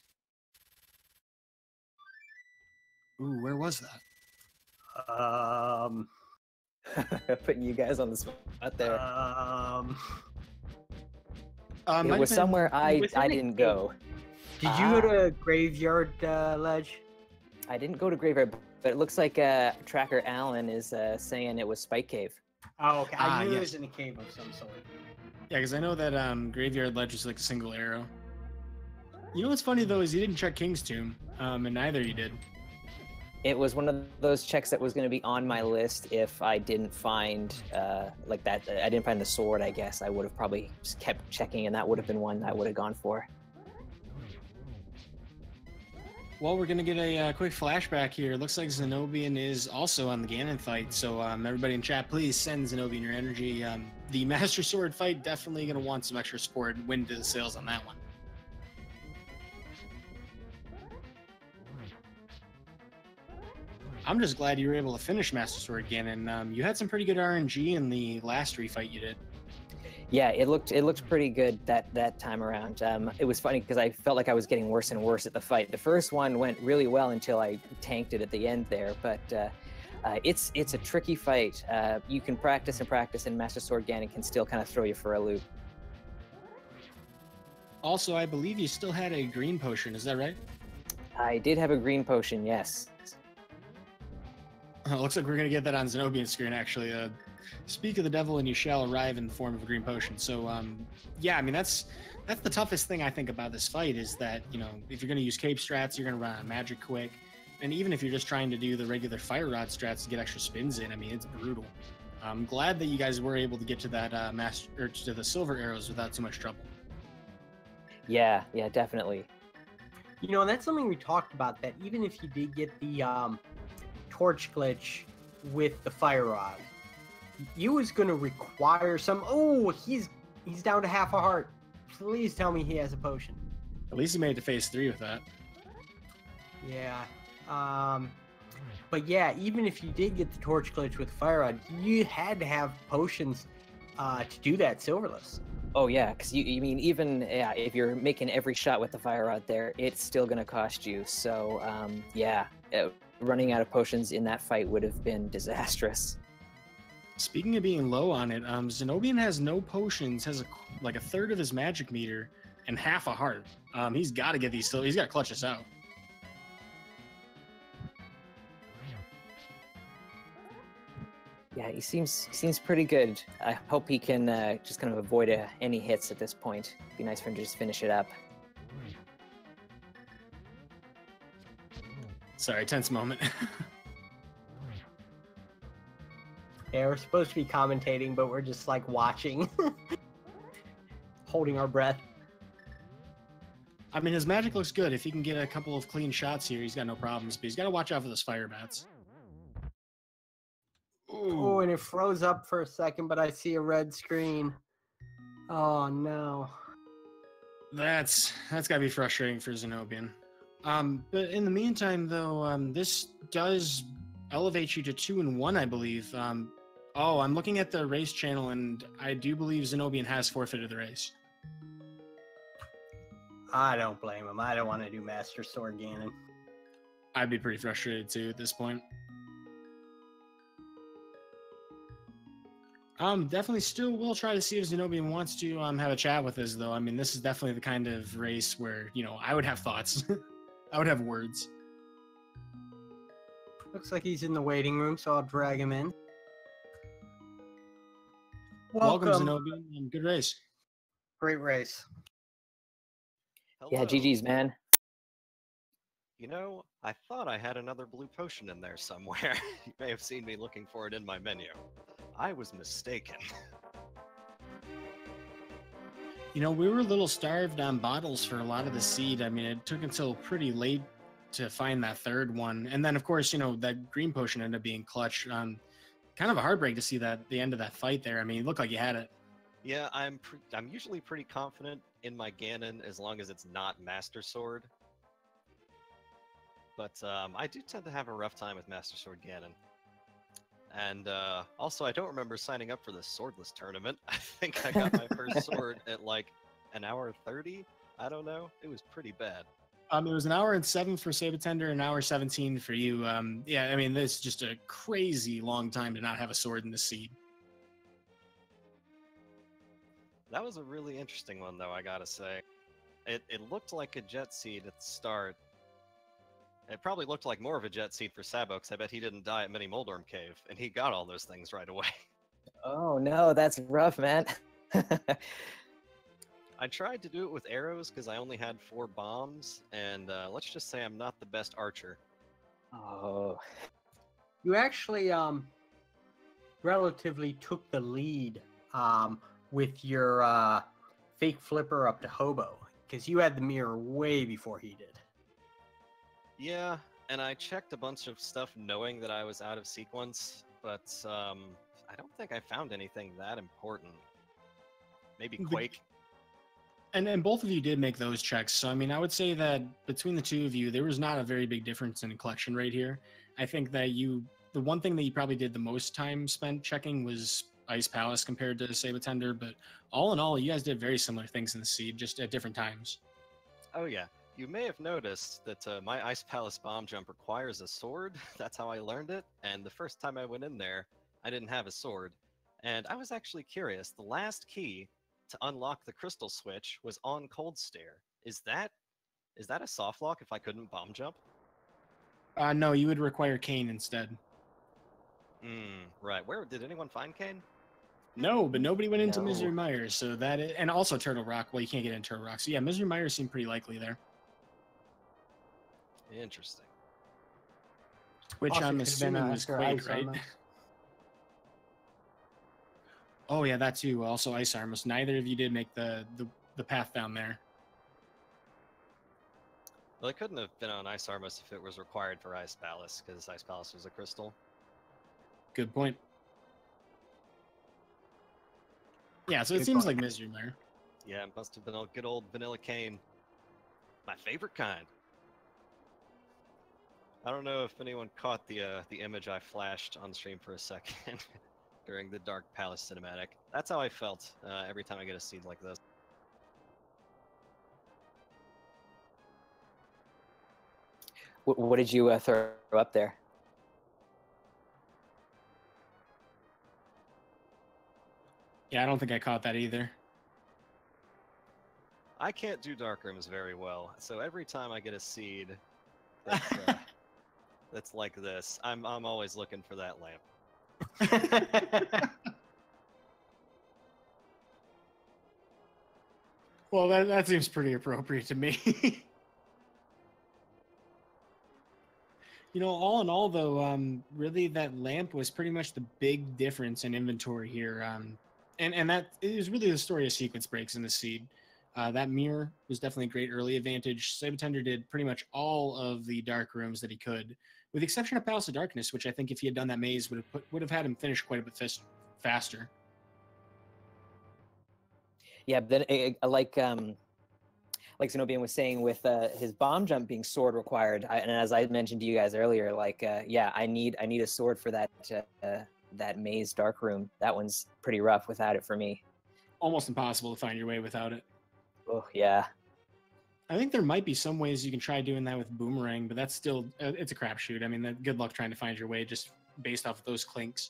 Ooh, where was that? Putting you guys on the spot there. It was been, somewhere I didn't go. Did you go to Graveyard Ledge? I didn't go to Graveyard, but it looks like Tracker Alan is saying it was Spike Cave. Oh, okay. I knew it was in a cave of some sort. Yeah, because I know that Graveyard Ledge is like a single arrow. You know what's funny though is you didn't check King's Tomb, and neither you did. It was one of those checks that was going to be on my list if I didn't find like that. I didn't find the sword. I guess I would have probably just kept checking, and that would have been one I would have gone for. Well, we're gonna get a quick flashback here. It looks like zen0bian is also on the Ganon fight, so everybody in chat, please send zen0bian your energy. The Master Sword fight definitely gonna want some extra support and wind to the sails on that one. I'm just glad you were able to finish Master Sword Ganon. You had some pretty good RNG in the last refight you did. Yeah, it looked pretty good that time around. It was funny because I felt like I was getting worse and worse at the fight. The first one went really well until I tanked it at the end there, but it's a tricky fight. You can practice and practice, and Master Sword Ganon can still kind of throw you for a loop. Also, I believe you still had a green potion, is that right? I did have a green potion, yes. Looks like we're gonna get that on zen0bian's screen actually. Speak of the devil and you shall arrive in the form of a green potion. So yeah, I mean that's the toughest thing I think about this fight is that, you know, if you're gonna use cape strats, you're gonna run out of magic quick. And even if you're just trying to do the regular fire rod strats to get extra spins in, I mean it's brutal. I'm glad that you guys were able to get to that to the silver arrows without too much trouble. Yeah, definitely. You know, that's something we talked about, that even if you did get the torch glitch with the fire rod, you was going to require some... Oh, he's down to half a heart. Please tell me he has a potion. At least he made it to phase 3 with that. Yeah. But yeah, even if you did get the torch glitch with the fire rod, you had to have potions to do that silverless. Oh yeah, because you mean even if you're making every shot with the fire rod there, it's still going to cost you. So yeah, running out of potions in that fight would have been disastrous. Speaking of being low on it, zen0bian has no potions, has like a third of his magic meter and half a heart. He's got to get these still. He's got to clutch us out. Yeah, he seems pretty good. I hope he can just kind of avoid any hits at this point. It'd be nice for him to just finish it up. Sorry, tense moment. Yeah, we're supposed to be commentating, but we're just like watching, holding our breath. I mean, his magic looks good. If he can get a couple of clean shots here, he's got no problems. But he's got to watch out for those fire bats. Oh, and it froze up for a second, but I see a red screen. Oh no. That's got to be frustrating for zen0bian. But in the meantime, though, this does elevate you to 2-1, I believe. Oh, I'm looking at the race channel, and I do believe zen0bian has forfeited the race. I don't blame him. I don't want to do Master Sword Ganon. I'd be pretty frustrated, too, at this point. Definitely still will try to see if zen0bian wants to have a chat with us, though. I mean, this is definitely the kind of race where, you know, I would have thoughts. I would have words. Looks like he's in the waiting room, so I'll drag him in. Welcome zen0bian, and good race. Great race. Hello. Yeah, GG's, man. You know, I thought I had another blue potion in there somewhere. You may have seen me looking for it in my menu. I was mistaken. You know, we were a little starved on bottles for a lot of the seed. I mean, it took until pretty late to find that third one. And then, of course, you know, that green potion ended up being clutch. Kind of a heartbreak to see that the end of that fight there. I mean, it looked like you had it. Yeah, I'm usually pretty confident in my Ganon as long as it's not Master Sword. But I do tend to have a rough time with Master Sword Ganon. And also, I don't remember signing up for the swordless tournament. I think I got my first sword at like an hour 30. I don't know. It was pretty bad. It was an hour and 7 for sab0tender, an hour 17 for you. Yeah, I mean, this is just a crazy long time to not have a sword in the seed. That was a really interesting one, though, I gotta say. It looked like a jet seed at the start. It probably looked like more of a jet seed for Sabo, because I bet he didn't die at Mini Moldorm Cave, and he got all those things right away. Oh no, that's rough, man. I tried to do it with arrows because I only had 4 bombs, and let's just say I'm not the best archer. Oh, You actually relatively took the lead with your fake flipper up to Hobo, because you had the mirror way before he did. Yeah, and I checked a bunch of stuff knowing that I was out of sequence, but I don't think I found anything that important. Maybe Quake. And then both of you did make those checks. So, I mean, I would say that between the two of you, there was not a very big difference in collection rate here. I think that the one thing that you probably did the most time spent checking was Ice Palace compared to sab0tender. But all in all, you guys did very similar things in the seed, just at different times. Oh yeah, you may have noticed that my Ice Palace bomb jump requires a sword. That's how I learned it. And the first time I went in there, I didn't have a sword. And I was actually curious. The last key to unlock the crystal switch was on Cold Stare. Is that a soft lock if I couldn't bomb jump? No, you would require Kane instead. Right. Where did anyone find Kane? No, but nobody went into No. Misery Mire, so and also Turtle Rock. Well, you can't get into Turtle Rock, so yeah, Misery Mire seemed pretty likely there. Interesting. Which Also, I'm could've been assuming was for Quake, Ice right? Armor. Oh yeah, that too. Also Ice Armor. Neither of you did make the path down there. Well, it couldn't have been on Ice Armus if it was required for Ice Palace, because Ice Palace was a crystal. Good point. Yeah, so it Good seems point. like Misery Mire. Yeah, it must have been a good old vanilla Kane. My favorite kind. I don't know if anyone caught the image I flashed on stream for a second during the Dark Palace cinematic. That's how I felt every time I get a seed like this. what did you throw up there? Yeah, I don't think I caught that either. I can't do dark rooms very well, so every time I get a seed that's like this, I'm always looking for that lamp. Well, that seems pretty appropriate to me. You know, all in all, though, really that lamp was pretty much the big difference in inventory here. And that is really the story of sequence breaks in the seed. That mirror was definitely a great early advantage. sab0tender did pretty much all of the dark rooms that he could, with the exception of Palace of Darkness, which I think if he had done that maze would have had him finish quite a bit faster. Yeah, but then like zen0bian was saying, with his bomb jump being sword required, and as I mentioned to you guys earlier, like yeah, I need a sword for that maze dark room. That one's pretty rough without it for me. Almost impossible to find your way without it. Oh yeah. I think there might be some ways you can try doing that with Boomerang, but that's still it's a crapshoot. I mean, good luck trying to find your way just based off of those clinks.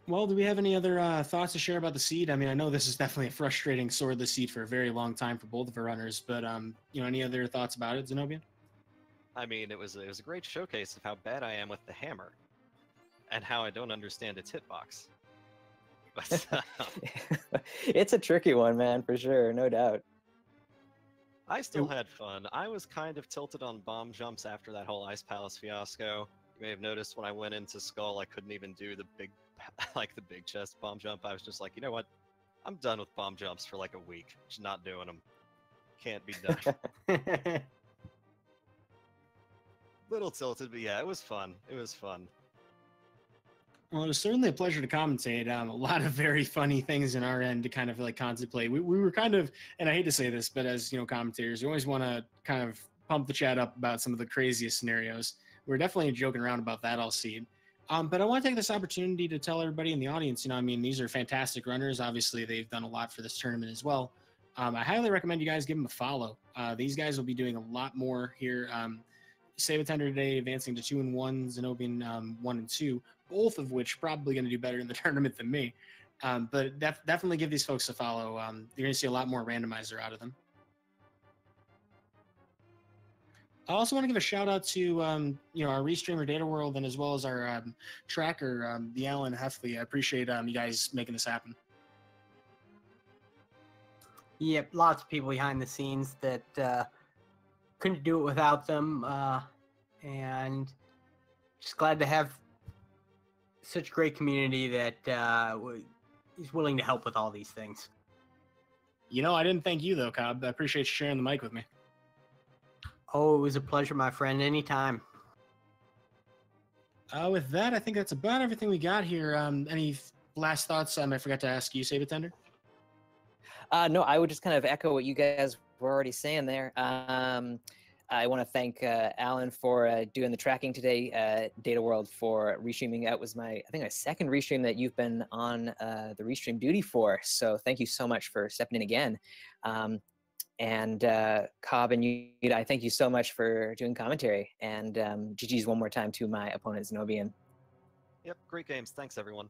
Well, do we have any other thoughts to share about the seed? I mean, I know this is definitely a frustrating swordless seed for a very long time for both of our runners, but you know, any other thoughts about it, zen0bian? I mean, it was a great showcase of how bad I am with the hammer, and how I don't understand its hitbox. But It's a tricky one, man, for sure, no doubt. I still had fun. I was kind of tilted on bomb jumps after that whole Ice Palace fiasco. You may have noticed when I went into Skull, I couldn't even do the big, like the big chest bomb jump. I was just like, you know what? I'm done with bomb jumps for like a week. Just not doing them. Can't be done. Little tilted, but yeah, it was fun. It was fun. Well, it was certainly a pleasure to commentate. A lot of very funny things in our end to kind of like contemplate. We were kind of, and I hate to say this, but as you know, commentators, you always want to kind of pump the chat up about some of the craziest scenarios. We're definitely joking around about that all seed. But I want to take this opportunity to tell everybody in the audience, you know, I mean, these are fantastic runners. Obviously, they've done a lot for this tournament as well. I highly recommend you guys give them a follow. These guys will be doing a lot more here. sab0tender today advancing to 2-1, zen0bian 1-2, both of which probably going to do better in the tournament than me. But definitely give these folks a follow. You're going to see a lot more randomizer out of them. I also want to give a shout out to you know, our restreamer Data World, and as well as our tracker, the Alan Heffley. I appreciate you guys making this happen. Yep, lots of people behind the scenes that couldn't do it without them, and just glad to have such a great community that is willing to help with all these things. You know, I didn't thank you though, Cobb. I appreciate you sharing the mic with me. Oh, it was a pleasure, my friend. Anytime. With that, I think that's about everything we got here. Any last thoughts? I forgot to ask you, sab0tender. No, I would just kind of echo what you guys were already saying there. I want to thank Alan for doing the tracking today. Data World for restreaming. That was I think my second restream that you've been on the restream duty for. So thank you so much for stepping in again. And Cobb and you, I thank you so much for doing commentary. And GG's one more time to my opponent, zen0bian. Yep, great games. Thanks, everyone.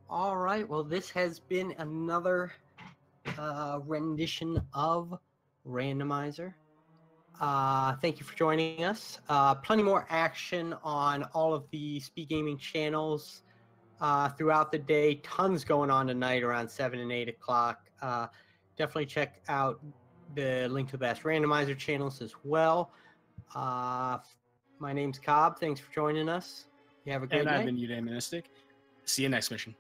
All right. Well, this has been another rendition of Randomizer. Thank you for joining us. Plenty more action on all of the Speed Gaming channels throughout the day. Tons going on tonight around 7 and 8 o'clock. Definitely check out the Link to the Best Randomizer channels as well. My name's Cobb. Thanks for joining us. You have a great And night. I've been Uday Mystic. See you next mission.